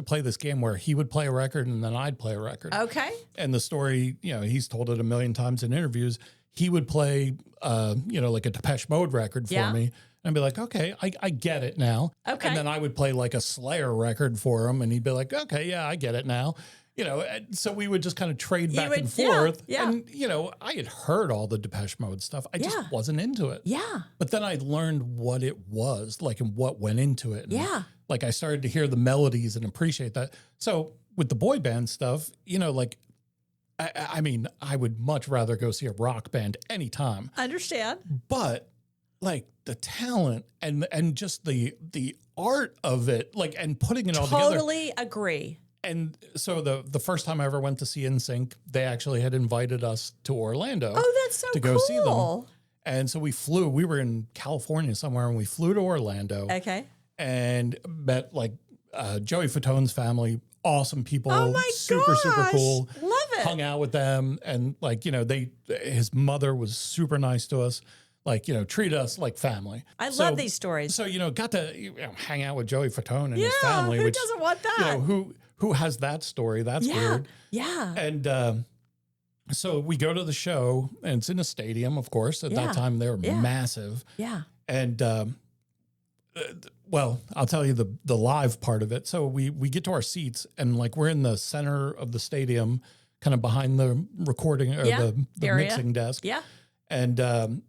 play this game where he would play a record and then I'd play a record. Okay. And the story, you know, he's told it a million times in interviews. He would play, you know, like a Depeche Mode record for me. And I'd be like, okay, I get it now. Okay. And then I would play like a Slayer record for him and he'd be like, okay, yeah, I get it now. You know, and so we would just kind of trade back and forth. yeah. And, you know, I had heard all the Depeche Mode stuff. I just wasn't into it. Yeah. But then I learned what it was, like, and what went into it. And, Yeah. like, I started to hear the melodies and appreciate that. So with the boy band stuff, you know, like, I mean, I would much rather go see a rock band anytime. Understand. But like the talent and just the art of it, like, and putting it all together. Totally agree. And so the first time I ever went to see NSYNC, they actually had invited us to Orlando. Oh, that's so to go see them. cool. And so we flew. We were in California somewhere, and we flew to Orlando. Okay. And met like Joey Fatone's family. Awesome people. Oh my super gosh. cool. Love it. Hung out with them, and like, you know, his mother was super nice to us. Like, you know, treat us like family. I love these stories. So, you know, got to hang out with Joey Fatone and his family. Who which, doesn't want that? You know, who has that story? That's weird. Yeah. And so we go to the show, and it's in a stadium, of course. At that time, they were massive. Yeah. And well, I'll tell you the live part of it. So we get to our seats, and like we're in the center of the stadium, kind of behind the recording or the mixing desk. Yeah. And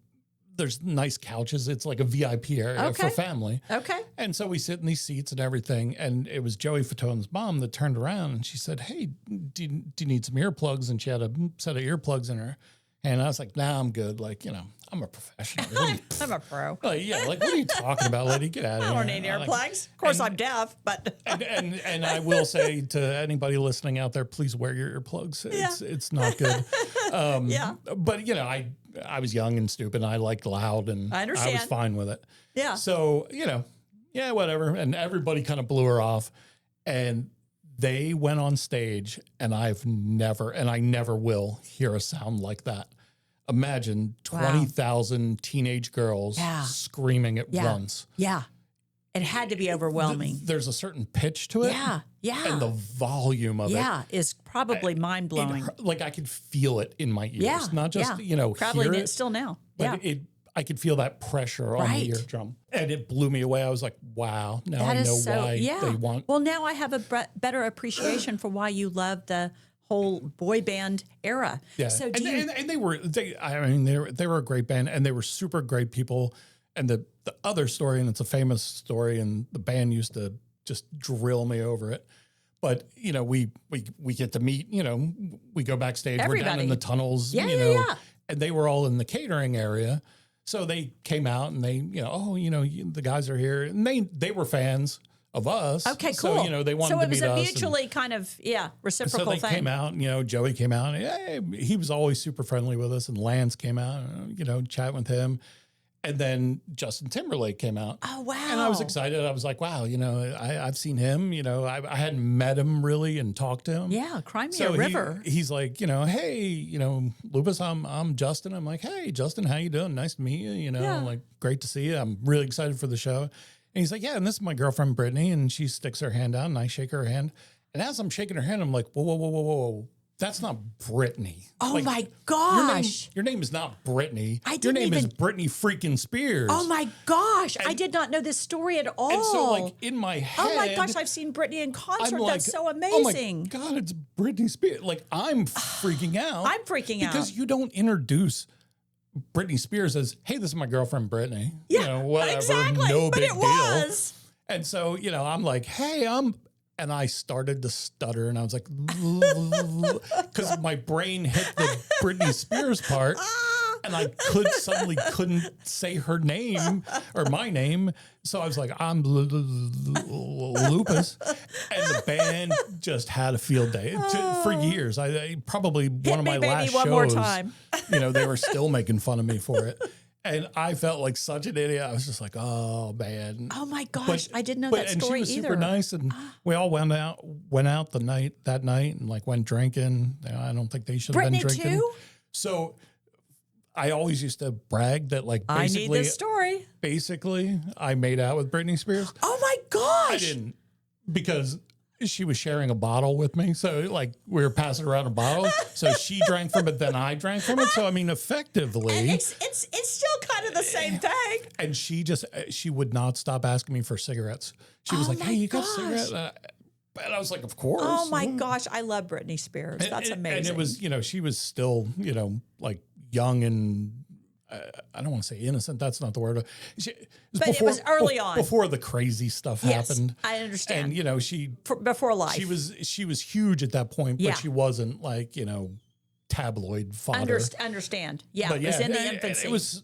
there's nice couches. It's like a VIP area for family. Okay. And so we sit in these seats and everything. And it was Joey Fatone's mom that turned around and she said, hey, do you need some earplugs? And she had a set of earplugs in her. And I was like, nah, I'm good. Like, you know, I'm a professional. I'm a pro. Like, yeah, like, what are you talking about, lady? Get out of here. I don't need earplugs. Of course, I'm deaf, but and I will say to anybody listening out there, please wear your earplugs. It's not good. But you know, I was young and stupid. And I liked loud, and I understand. was fine with it. Yeah. So you know, whatever. And everybody kind of blew her off, and they went on stage, and I never will hear a sound like that. Imagine 20,000 teenage girls screaming at once. Yeah. It had to be overwhelming. There's a certain pitch to it. Yeah. Yeah. And the volume of it. Is probably mind blowing. Like I could feel it in my ears. Not just, you know, probably hear it. still now. But I could feel that pressure on the eardrum, and it blew me away. I was like, wow, now I know why they want. Well, now I have a better appreciation for why you love the whole boy band era. Yeah. So and they were a great band, and they were super great people. And the other story, and it's a famous story, and the band used to just drill me over it. But, you know, we get to meet, you know, we go backstage, we're down in the tunnels, and they were all in the catering area. So they came out and they, you know, the guys are here, and they were fans of us. Okay, cool. So, you know, they wanted to meet us. So it was a mutually kind of, reciprocal thing. So they came out, and, you know, Joey came out, and he was always super friendly with us, and Lance came out, you know, chat with him. And then Justin Timberlake came out. Oh, wow. And I was excited. I was like, wow, you know, I've seen him, you know, I hadn't met him really and talked to him. Yeah, cry me a river. He's like, you know, hey, you know, Lupus, I'm Justin. I'm like, hey, Justin, how you doing? Nice to meet you. You know, like, great to see you. I'm really excited for the show. And he's like, yeah, and this is my girlfriend, Britney. And she sticks her hand out, and I shake her hand. And as I'm shaking her hand, I'm like, whoa. That's not Britney. Oh, like, my gosh. Your name is not Britney. Your name is Britney freaking Spears. Oh, my gosh. I did not know this story at all. And so, like, in my head. Oh, my gosh. I've seen Britney in concert. Like, that's so amazing. Oh, my God. It's Britney Spears. Like, I'm freaking out. I'm freaking out. Because you don't introduce Britney Spears as, hey, this is my girlfriend, Britney. Yeah, you know, whatever. Exactly. No but big it deal. Was. And so, you know, I'm like, hey, and I started to stutter, and I was like, because my brain hit the Britney Spears part, and I suddenly couldn't say her name or my name. So I was like, I'm Lupus. And the band just had a field day. For years, I probably one of my last shows, more time. You know, they were still making fun of me for it. And I felt like such an idiot. I was just like, oh, man. Oh, my gosh. I didn't know that story and she was either. super nice. And we all went out that night and like went drinking. I don't think they should have been drinking. Too? So I always used to brag that, like, basically. I need this story. Basically, I made out with Britney Spears. Oh, my gosh. I didn't, because she was sharing a bottle with me. So, like, we were passing around a bottle. So she drank from it, then I drank from it. So, I mean, effectively. And it's still kind of the same thing. And she would not stop asking me for cigarettes. She was like, hey, you got a cigarette? And I was like, of course. Oh, my gosh. I love Britney Spears. That's amazing. And it was, you know, she was still, you know, like, young and I don't want to say innocent. That's not the word. It was early on, before the crazy stuff happened. I understand. And you know, before life, she was huge at that point, but she wasn't like, you know, tabloid fodder. Understand? Yeah, it was in the infancy. It was,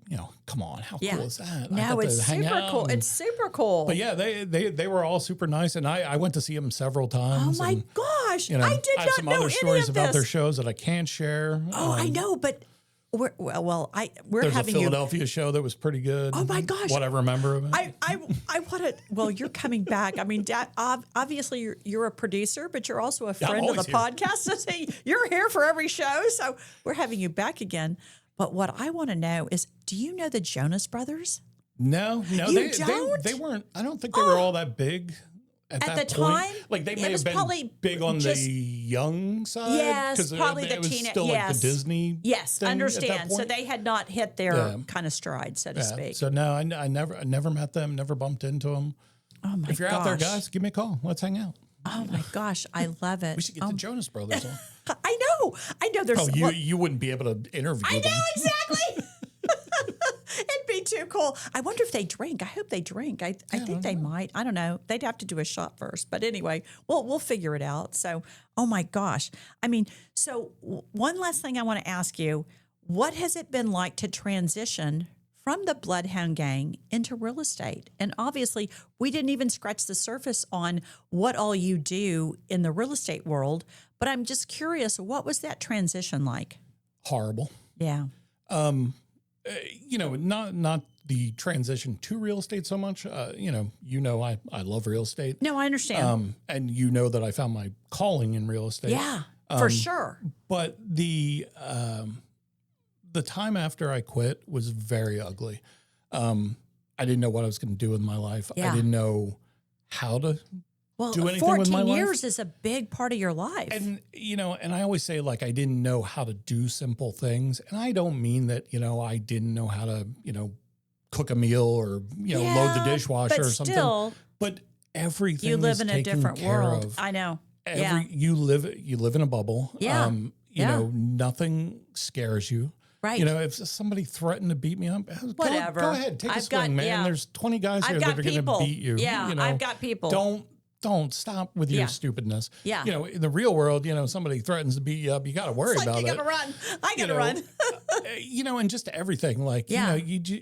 you know, come on, how cool is that? No, it's super cool. It's super cool. But yeah, they were all super nice, and I went to see them several times. Oh my gosh, you know, I did I have not some know other stories about their this. shows that I can't share. Oh, I know, but. We're There's having a Philadelphia show that was pretty good. Oh my gosh! What I remember of it. I want to. Well, you're coming back. I mean, obviously you're a producer, but you're also a friend of the podcast. So you're here for every show. So we're having you back again. But what I want to know is, do you know the Jonas Brothers? No, they weren't. I don't think they were all that big. At the point, time, like they may have been big on the young side. Yes, probably the teenage. Still like the Disney. Yes, understand. So they had not hit their kind of stride, so to speak. So no, I never met them, never bumped into them. Oh my gosh! If you're out there, guys, give me a call. Let's hang out. Oh my gosh, I love it. We should get the Jonas Brothers on. I know. There's. You wouldn't be able to interview them. I know exactly. It'd be too cool. I wonder if they drink. I hope they drink. I think they might. I don't know. They'd have to do a shot first. But anyway, we'll figure it out. So, oh my gosh. I mean, so one last thing I want to ask you. What has it been like to transition from the Bloodhound Gang into real estate? And obviously, we didn't even scratch the surface on what all you do in the real estate world. But I'm just curious, what was that transition like? Horrible. Yeah. You know, not the transition to real estate so much. I love real estate. No, I understand. And you know that I found my calling in real estate. Yeah, for sure. But the time after I quit was very ugly. I didn't know what I was going to do with my life. Yeah. I didn't know how to do anything with my 14 life. years is a big part of your life. And, and I always say, like, I didn't know how to do simple things. And I don't mean that, I didn't know how to, cook a meal or, load the dishwasher or something. Still, but everything you live is in a taken different care world. of. I know. You live in a bubble. Yeah. Nothing scares you. Right. If somebody threatened to beat me up, Whatever. Go ahead, take a swing, man. There's 20 guys here that are going to beat you. Yeah, I've got people. Don't stop with your stupidness. Yeah. In the real world, somebody threatens to beat you up, you got to worry about it. You got to run. I got to run. And just everything. Like,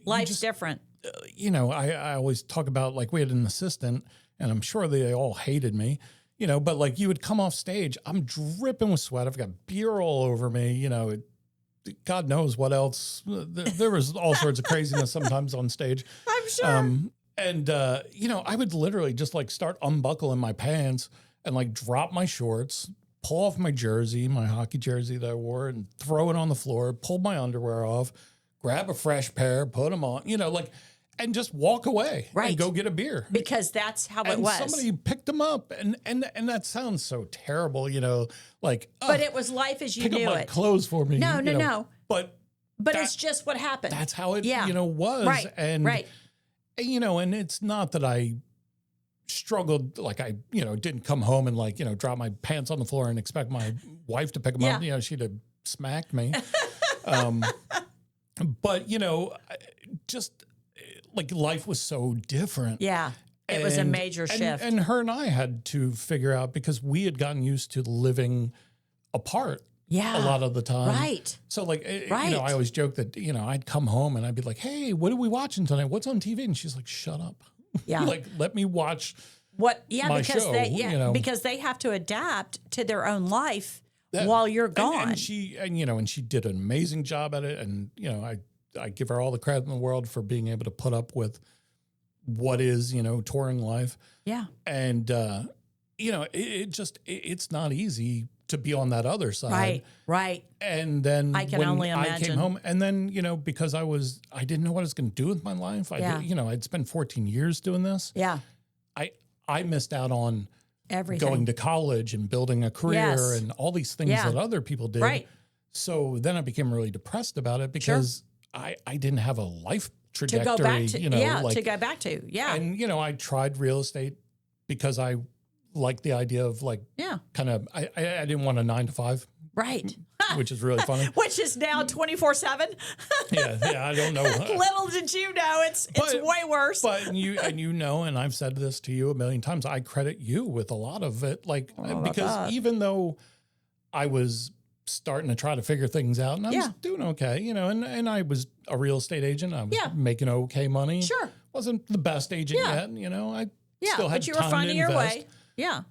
life's different. I always talk about, like, we had an assistant, and I'm sure they all hated me, but like you would come off stage, I'm dripping with sweat. I've got beer all over me, God knows what else. There was all sorts of craziness sometimes on stage. I'm sure. I would literally just like start unbuckling my pants and like drop my shorts, pull off my jersey, my hockey jersey that I wore, and throw it on the floor, pull my underwear off, grab a fresh pair, put them on, and just walk away and go get a beer. Because that's how it was. Somebody picked them up. And that sounds so terrible, like. But it was life as you knew pick up my it. clothes for me. No. But it's just what happened. That's how it, was. Right. And, right. And it's not that I struggled, like I, didn't come home and like, drop my pants on the floor and expect my wife to pick them up. She'd have smacked me. But, just like life was so different. Yeah. It was a major shift. And her and I had to figure out, because we had gotten used to living apart. Yeah. A lot of the time. Right. So like, I always joke that, I'd come home and I'd be like, hey, what are we watching tonight? What's on TV? And she's like, shut up. Yeah. Like, let me watch my because show, because they have to adapt to their own life while you're gone. And she did an amazing job at it. And, I give her all the credit in the world for being able to put up with what is, touring life. Yeah. And, it's not easy to be on that other side. Right. And then I can only imagine. I came home, and then, because I didn't know what I was going to do with my life. I'd spent 14 years doing this. Yeah. I missed out on everything, going to college and building a career and all these things that other people did. Right. So then I became really depressed about it because I didn't have a life trajectory, to go back to. like, to go back to. Yeah. And, I tried real estate because I liked the idea of like, kind of, I didn't want a 9-to-5. Right. Which is really funny. Which is now 24/7. Yeah, I don't know. Little did you know, it's way worse. But and I've said this to you a million times, I credit you with a lot of it. Like, because even though I was starting to try to figure things out and I was doing okay, and I was a real estate agent. I was making okay money. Sure. Wasn't the best agent yet, I still had but you were time finding to your invest. way. Yeah.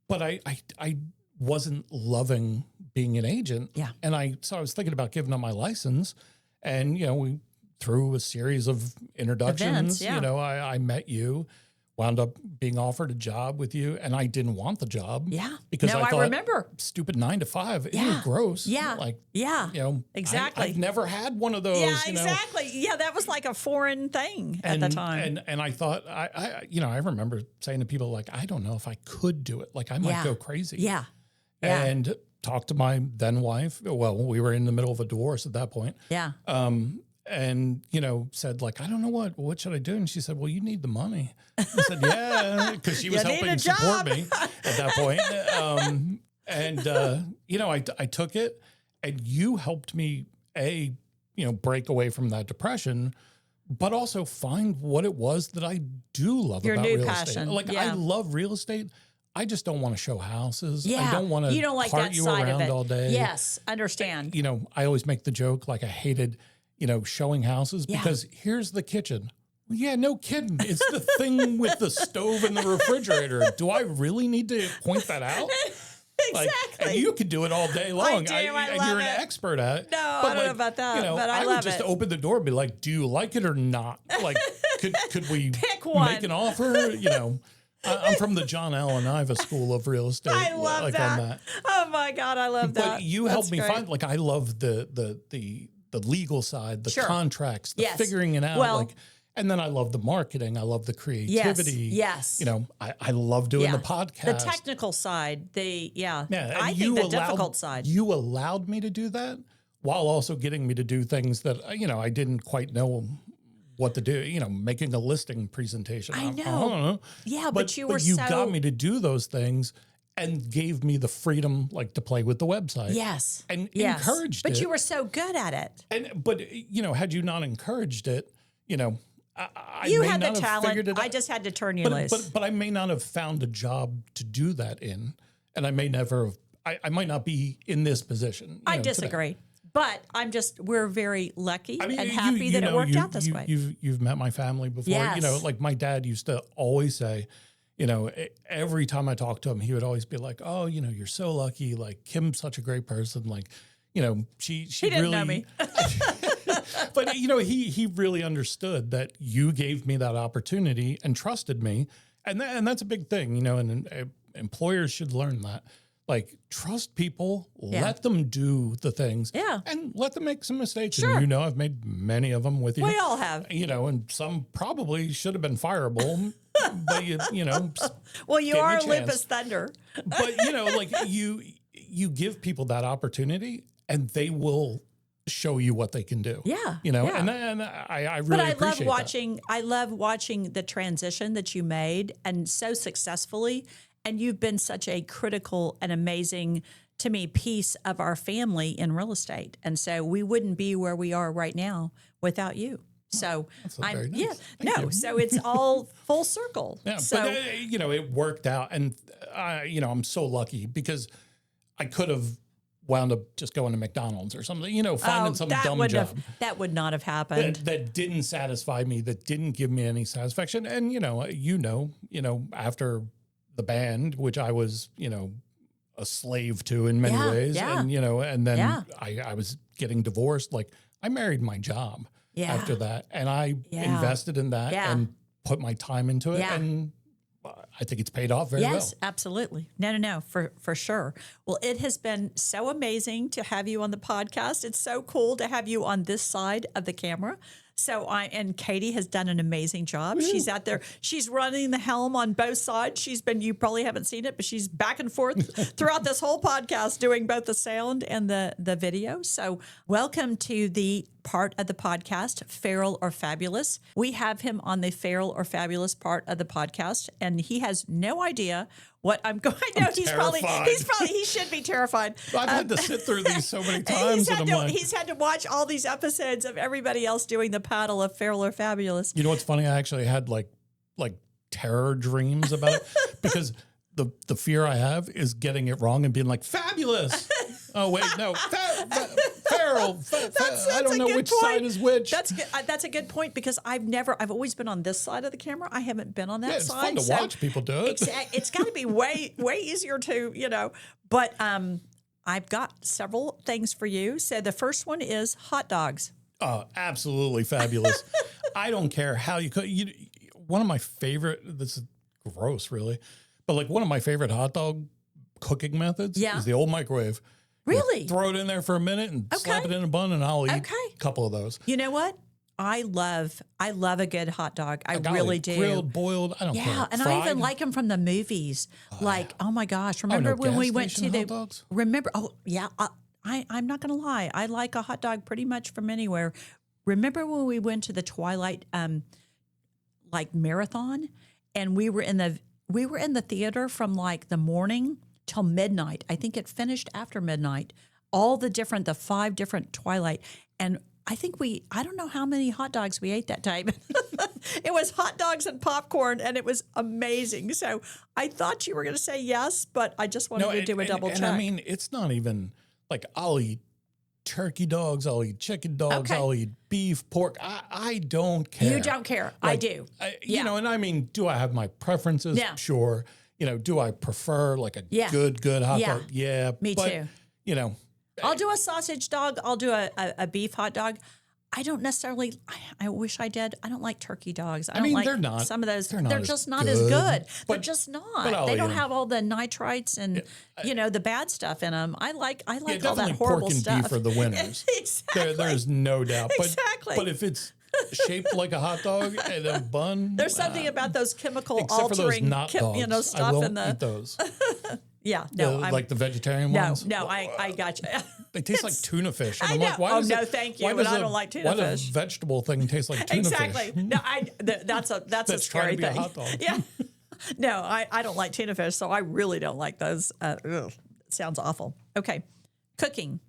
But I wasn't loving being an agent. Yeah. And so I was thinking about giving up my license, and, we through a series of introductions, Events, I met you, wound up being offered a job with you, and I didn't want the job. Yeah. Because I thought, remember. stupid 9-to-5, it was gross. Yeah. Like, exactly. I've never had one of those. Yeah, exactly. Yeah, that was like a foreign thing at the time. And I thought, I remember saying to people, like, I don't know if I could do it. Like, I might go crazy. Yeah. And talked to my then wife. Well, we were in the middle of a divorce at that point. Yeah. And, said, like, I don't know what should I do? And she said, well, you need the money. I said, yeah, because she was helping support me at that point. I took it, and you helped me, break away from that depression, but also find what it was that I do love Your about new real passion. estate. Like, I love real estate. I just don't want to show houses. Yeah. I don't want to you don't like cart that you side around of it. all day. Yes, understand. I always make the joke, like, I hated, showing houses because here's the kitchen. Well, yeah, no kidding. It's the thing with the stove and the refrigerator. Do I really need to point that out? Exactly. And you could do it all day long. I do. I and love you're it. an expert at it. No, I don't know about that, but I would love just it. open the door and be like, do you like it or not? Like, could we Pick one. make an offer? I'm from the John Allen Iva School of Real Estate. I love that. On that. Oh my God, I love that. But you helped me great. find, like, I love the legal side, the contracts, the figuring it out. Well, like, And then I love the marketing. I love the creativity. Yes. You know, I love doing the podcast. The technical side, Yeah, I think the difficult side. You allowed me to do that while also getting me to do things that, you know, I didn't quite know what to do, you know, making a listing presentation. I know. I don't know. Yeah, but you got me to do those things and gave me the freedom, like, to play with the website. Yes. And encouraged it. But you were so good at it. But, you know, had you not encouraged it, you know, you had the talent. I just had to turn you loose. But I may not have found a job to do that in, and I may never have, I might not be in this position. I disagree. Today. But we're very lucky and happy that it worked out this way. You've met my family before. Yes. You know, like my dad used to always say, you know, every time I talked to him, he would always be like, oh, you know, you're so lucky. Like, Kim's such a great person. Like, you know, she didn't really know me. But, you know, he really understood that you gave me that opportunity and trusted me. And that's a big thing, you know, and employers should learn that. Like, trust people, let them do the things, and let them make some mistakes. Sure. And you know, I've made many of them with you. We all have. You know, and some probably should have been fireable, but you know. Well, you are Lupus Thunder. But, you know, like you give people that opportunity and they will show you what they can do. Yeah. You know, yeah. and I really appreciate that. I love watching the transition that you made, and so successfully. And you've been such a critical and amazing, to me, piece of our family in real estate. And so we wouldn't be where we are right now without you. So very nice. Thank you. So it's all full circle. Yeah, so, but you know, it worked out, and you know, I'm so lucky because I could have wound up just going to McDonald's or something, you know, finding some dumb job. That would not have happened. That didn't satisfy me, that didn't give me any satisfaction. And, you know, after the band, which I was, you know, a slave to in many ways. And, you know, and then I was getting divorced. Like, I married my job after that. And I invested in that and put my time into it. And I think it's paid off very well. Yes, absolutely. No, for sure. Well, it has been so amazing to have you on the podcast. It's so cool to have you on this side of the camera. So and Katie has done an amazing job. Woo. She's out there. She's running the helm on both sides. You probably haven't seen it, but she's back and forth throughout this whole podcast doing both the sound and the video. So welcome to the part of the podcast, Feral or Fabulous. We have him on the Feral or Fabulous part of the podcast, and he has no idea what I'm going. I know he should be terrified. I've had to sit through these so many times. He's had to watch all these episodes of everybody else doing the paddle of Feral or Fabulous. You know what's funny? I actually had like terror dreams about it because the fear I have is getting it wrong and being like, fabulous. Oh, wait, no. Feral. I don't know which side is which. That's a good point because I've always been on this side of the camera. I haven't been on that side. It's fun to watch people do it. It's got to be way easier to, you know. But I've got several things for you. So the first one is hot dogs. Absolutely fabulous. I don't care how you cook. One of my favorite, this is gross really, but like one of my favorite hot dog cooking methods is the old microwave. Really? Throw it in there for a minute and slap it in a bun, and I'll eat a couple of those. You know what? I love a good hot dog. I really do. Grilled, boiled, I don't care. Yeah, and I even like them from the movies. Oh my gosh. Remember when we went to hot dogs? I'm not going to lie. I like a hot dog pretty much from anywhere. Remember when we went to the Twilight marathon, and we were in the theater from like the morning till midnight. I think it finished after midnight. The 5 different Twilight, and I think I don't know how many hot dogs we ate that time. It was hot dogs and popcorn, and it was amazing. So I thought you were going to say yes, but I just wanted to do a double check. And I mean, it's not even like I'll eat turkey dogs, I'll eat chicken dogs, I'll eat beef, pork. I don't care. You don't care. Like, I do. You know, and I mean, do I have my preferences? Yeah. Sure. You know, do I prefer like a good hot dog? Yeah. Me too. You know. I'll do a sausage dog. I'll do a beef hot dog. I don't necessarily, I wish I did. I don't like turkey dogs. I don't like they're not. Some of those, they're just not as good. They're just not. They don't have all the nitrites and, the bad stuff in them. I like all that horrible pork and stuff. beef are the winners. Exactly. There's no doubt. But, exactly. But if it's shaped like a hot dog and a bun. There's something about those chemical except for those altering, knot dogs. stuff I won't in the. eat those. Yeah, no, like the vegetarian ones. No, I got you. They taste like tuna fish. And I I'm know. like, why does no, thank you. Why But does I don't like tuna why fish. does a vegetable thing taste like tuna Exactly. fish? No, that's a scary trying to be a thing. hot dog. Yeah. No, I don't like tuna fish, so I really don't like those. Ugh, it sounds awful. Okay, cooking.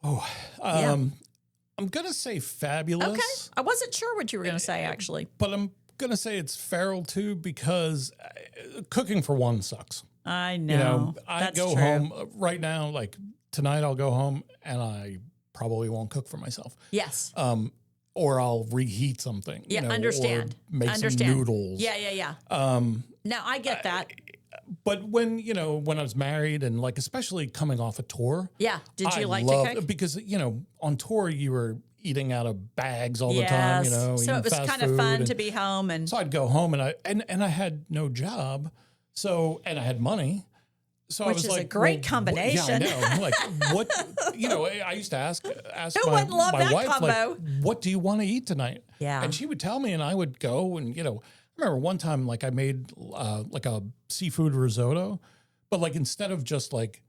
I'm gonna say fabulous. Okay, I wasn't sure what you were going to say actually. But I'm gonna say it's feral too because cooking for one sucks. I know. You know, I That's go true. home right now, like tonight I'll go home and I probably won't cook for myself. Yes. Or I'll reheat something. Yeah, you know, understand. Or make Understand. some noodles. Yeah. No, I get that. But when I was married and like especially coming off a tour. Yeah. Did you like loved, to cook? because on tour you were eating out of bags all the Yes. time, So eating it was fast kind of food fun and- to be home and So I'd go home and I had no job. So and I had money. So I Which was is a like, great well, combination. Yeah, I know. Like what I used to ask Who my, wouldn't love my that wife, combo? like, what do you want to eat tonight? Yeah. And she would tell me and I would go and I remember one time like I made like a seafood risotto, but like instead of just like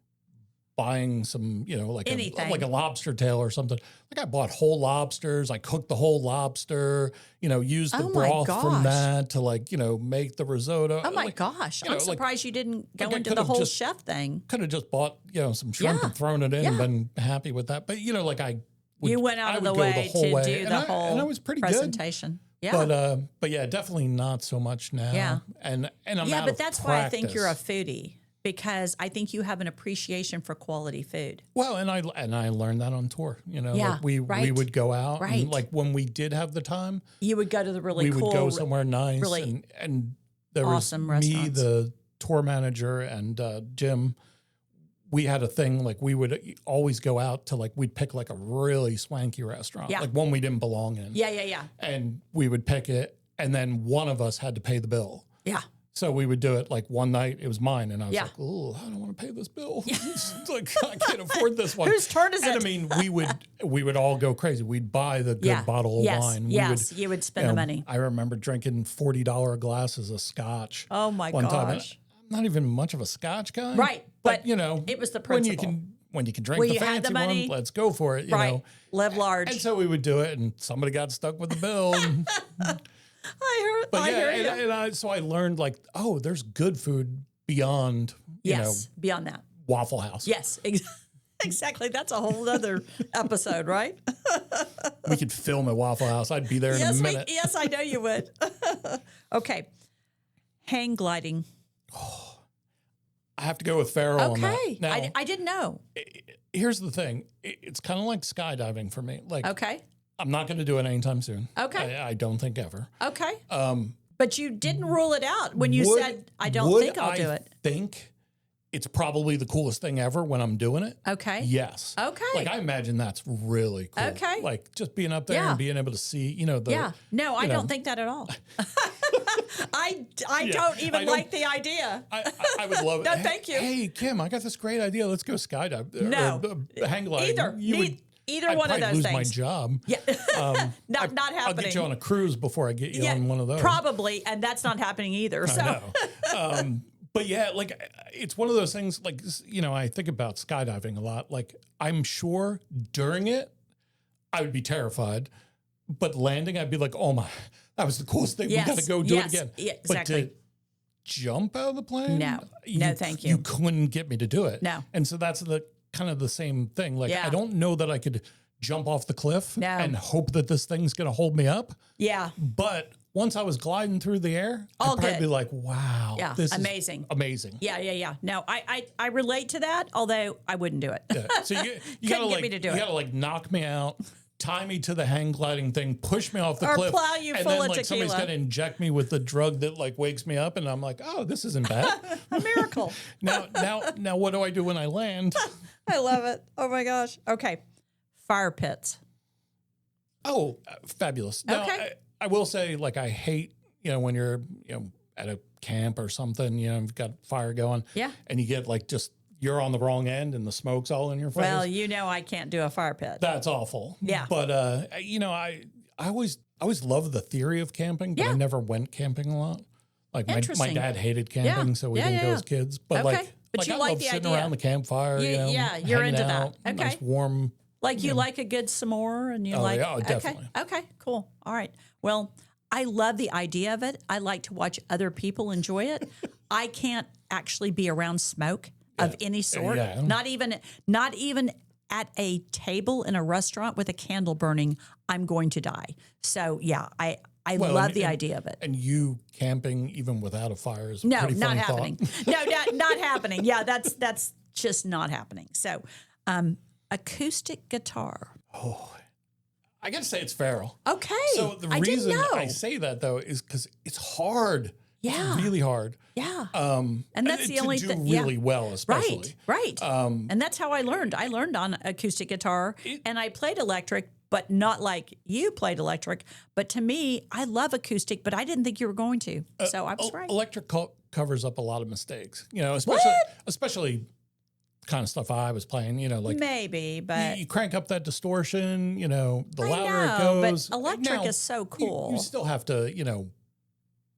buying some, like Anything. like a lobster tail or something. Like I bought whole lobsters. I cooked the whole lobster, used the Oh my broth gosh. from that to like, make the risotto. oh my Like, gosh, I'm like- surprised you didn't go like I into could the have whole just- chef thing. Could have just bought, some shrimp Yeah. and thrown it in and Yeah. been happy with that. But, like I would, You went out I of would the go way to way. do And the I- whole and I was pretty good. presentation. Yeah. But yeah, definitely not so much now. Yeah. And I'm Yeah, out but of that's why I think you're a practice. foodie, because I think you have an appreciation for quality food. Well, and I learned that on tour. Yeah, like we right. would go out Right. and like when we did have the time, You would go to the really we cool, would go somewhere nice really and there awesome was me, restaurants. the tour manager, and Jim. We had a thing like we would always go out to like we'd pick like a really swanky restaurant, Yeah. like one we didn't belong in. Yeah. And we would pick it, and then one of us had to pay the bill. Yeah. So we would do it like one night. It was mine, and I was Yeah. like, "Oh, I don't want to pay this bill. It's like I can't afford this one." Whose turn is and it? I mean, we would all go crazy. We'd buy the good bottle of yes. wine. Yes. We would, You would spend the money. I remember drinking $40 glasses of scotch. Oh my one time. And gosh. I'm not even much of a scotch guy, Right, but it was the when you principle. can drink When the you had the fancy money, one, let's go for it. You Right. know. Live large. And so we would do it, and somebody got stuck with the bill. And, I hear you. so I learned like, oh, there's good food beyond, Yes. Beyond that. Waffle House. Yes. Exactly. That's a whole other episode, right? We could film at Waffle House. I'd be there in a minute. Yes, I know you would. Okay. Hang gliding. I have to go with Farrell on that. Okay. Now, I didn't know. here's the thing. It's kind of like skydiving for me. Like, Okay. I'm not going to do it anytime soon. Okay. I don't think ever. Okay. But you didn't rule it out when you said, I don't would think I'll do I it. think it's probably the coolest thing ever when I'm doing it. Okay. Yes. Okay. Like I imagine that's really cool. Okay. Like just being up there Yeah. and being able to see, the Yeah. No, I you know. don't think that at all. I Yeah, don't even I don't- like the idea. I would love it. No, Hey- thank you. Hey, Kim, I got this great idea. Let's go skydive. No. Hang gliding. Either I'd one of probably those lose things. my job. Yeah. not I'll happening. get you on a cruise before I get you on one of those. Probably, and that's not happening either. So I know. But yeah, like it's one of those things. Like I think about skydiving a lot. Like I'm sure during it, I would be terrified, but landing, I'd be like, "Oh my, that was the coolest thing. Yes, We got to go do yes, it again." yeah, But exactly. to jump out of the plane, No, thank you. You couldn't get me to do it. No. And so that's the kind of the same thing. Like Yeah. I don't know that I could jump off the cliff No. and hope that this thing's going to hold me up. yeah, But once I was gliding through the air, All I'd probably good. be like, wow, Yeah, this amazing. is amazing. yeah. No, I relate to that, although I wouldn't do it. Yeah. So you Couldn't gotta get like me to do you it. gotta like knock me out, tie me to the hang gliding thing, push me off the Or cliff, plow you and full then of like somebody's tequila. gonna inject me with the drug that like wakes me up, and I'm like, oh, this isn't bad. A miracle. now, what do I do when I land? I love it. Oh my gosh. Okay, fire pits. Oh, fabulous. Now, Okay. I will say, like, I hate when you're at a camp or something, you've got fire going, Yeah. and you get like just you're on the wrong end and the smoke's all in your face. Well, I can't do a fire pit. That's awful. Yeah. But I always loved the theory of camping, but I never went camping a lot. Like my dad hated camping, so we didn't go as kids. But but you I like love the sitting idea. around the campfire. You're into out, that. Okay, nice warm. Like you like a good s'more, and you like. Yeah, definitely. Okay, cool. All right. Well, I love the idea of it. I like to watch other people enjoy it. I can't actually be around smoke of any sort. Yeah. Not even at a table in a restaurant with a candle burning. I'm going to die. So yeah, I love the idea of it. And you camping even without a fire is No, pretty not funny happening. thought. No, not happening. Yeah, that's just not happening. So, acoustic guitar. Oh, I got to say it's feral. Okay. So the I reason didn't know. I say that though is because it's hard. Yeah. It's really hard. Yeah. And that's the only thing. Really well, especially. Right. And that's how I learned. I learned on acoustic guitar, and I played electric, but not like you played electric. But to me, I love acoustic, but I didn't think you were going to. So I was right. Electric covers up a lot of mistakes. Especially kind of stuff I was playing. Like maybe, but you crank up that distortion. The louder it goes. But electric is so cool. You still have to,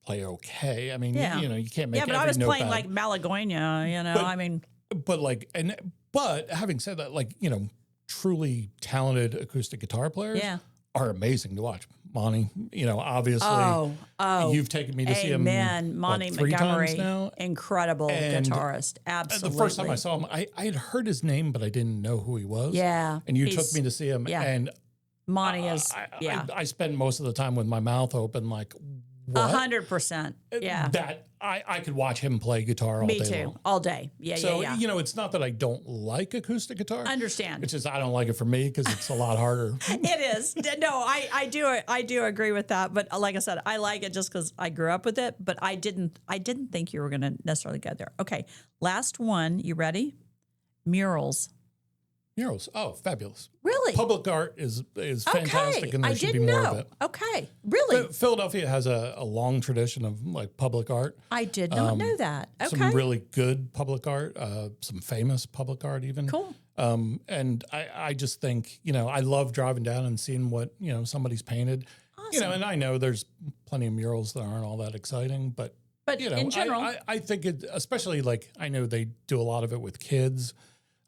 play okay. I mean, you can't make. Yeah, but I was playing like Malagonia. But having said that, truly talented acoustic guitar players are amazing to watch. Monty, obviously. You've taken me to see him Monty 3 times now. Incredible guitarist. Absolutely. The first time I saw him, I had heard his name, but I didn't know who he was. Yeah. And you took me to see him. Yeah. And Monty is, I spend most of the time with my mouth open, like, what? 100%. Yeah. That I could watch him play guitar all day. Me too. Long. All day. Yeah. So, it's not that I don't like acoustic guitar. Understand. It's just I don't like it for me because it's a lot harder. It is. No, I do agree with that. But like I said, I like it just because I grew up with it. But I didn't think you were going to necessarily go there. Okay. Last one. You ready? Murals. Murals. Oh, fabulous. Really? Public art is fantastic, and there should be more of it. Okay. Really? Philadelphia has a long tradition of public art. I did not know that. Okay. Some really good public art, some famous public art even. Cool. And I just think, I love driving down and seeing what, somebody's painted. Awesome. And I know there's plenty of murals that aren't all that exciting, but in general, I think it, especially I know they do a lot of it with kids.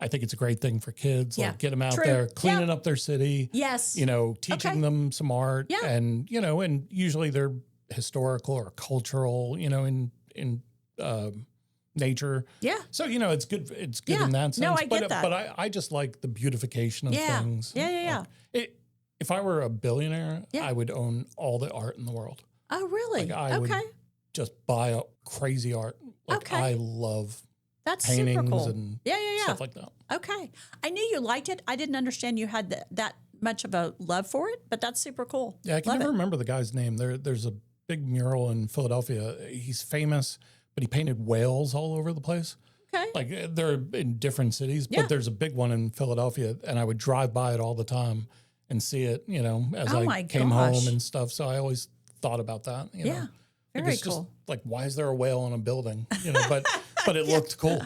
I think it's a great thing for kids. Get them out there, cleaning up their city. Yes. Teaching them some art. Yeah. And, and usually they're historical or cultural, in nature. Yeah. So, it's good. It's good in that sense. No, I get that. But I just like the beautification of things. Yeah. If I were a billionaire, I would own all the art in the world. Oh, really? I would just buy up crazy art. I love that's paintings super cool. and stuff like that. Okay. I knew you liked it. I didn't understand you had that much of a love for it, but that's super cool. Yeah, I can never remember the guy's name. There's a big mural in Philadelphia. He's famous, but he painted whales all over the place. Okay. They're in different cities, but there's a big one in Philadelphia, and I would drive by it all the time and see it, as I came home and stuff. So I always thought about that. Yeah. Very cool. Just why is there a whale in a building? But it looked cool.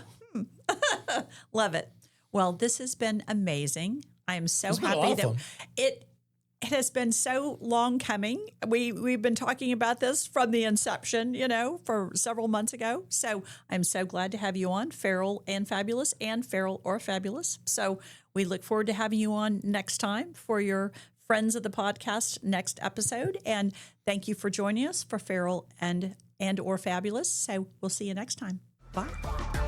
Love it. Well, this has been amazing. I am so happy that it has been so long coming. We've been talking about this from the inception, for several months ago. So I'm so glad to have you on, Feral and Fabulous, and Feral or Fabulous. So we look forward to having you on next time for your Friends of the Podcast next episode. And thank you for joining us for Feral and or Fabulous. So we'll see you next time. Bye.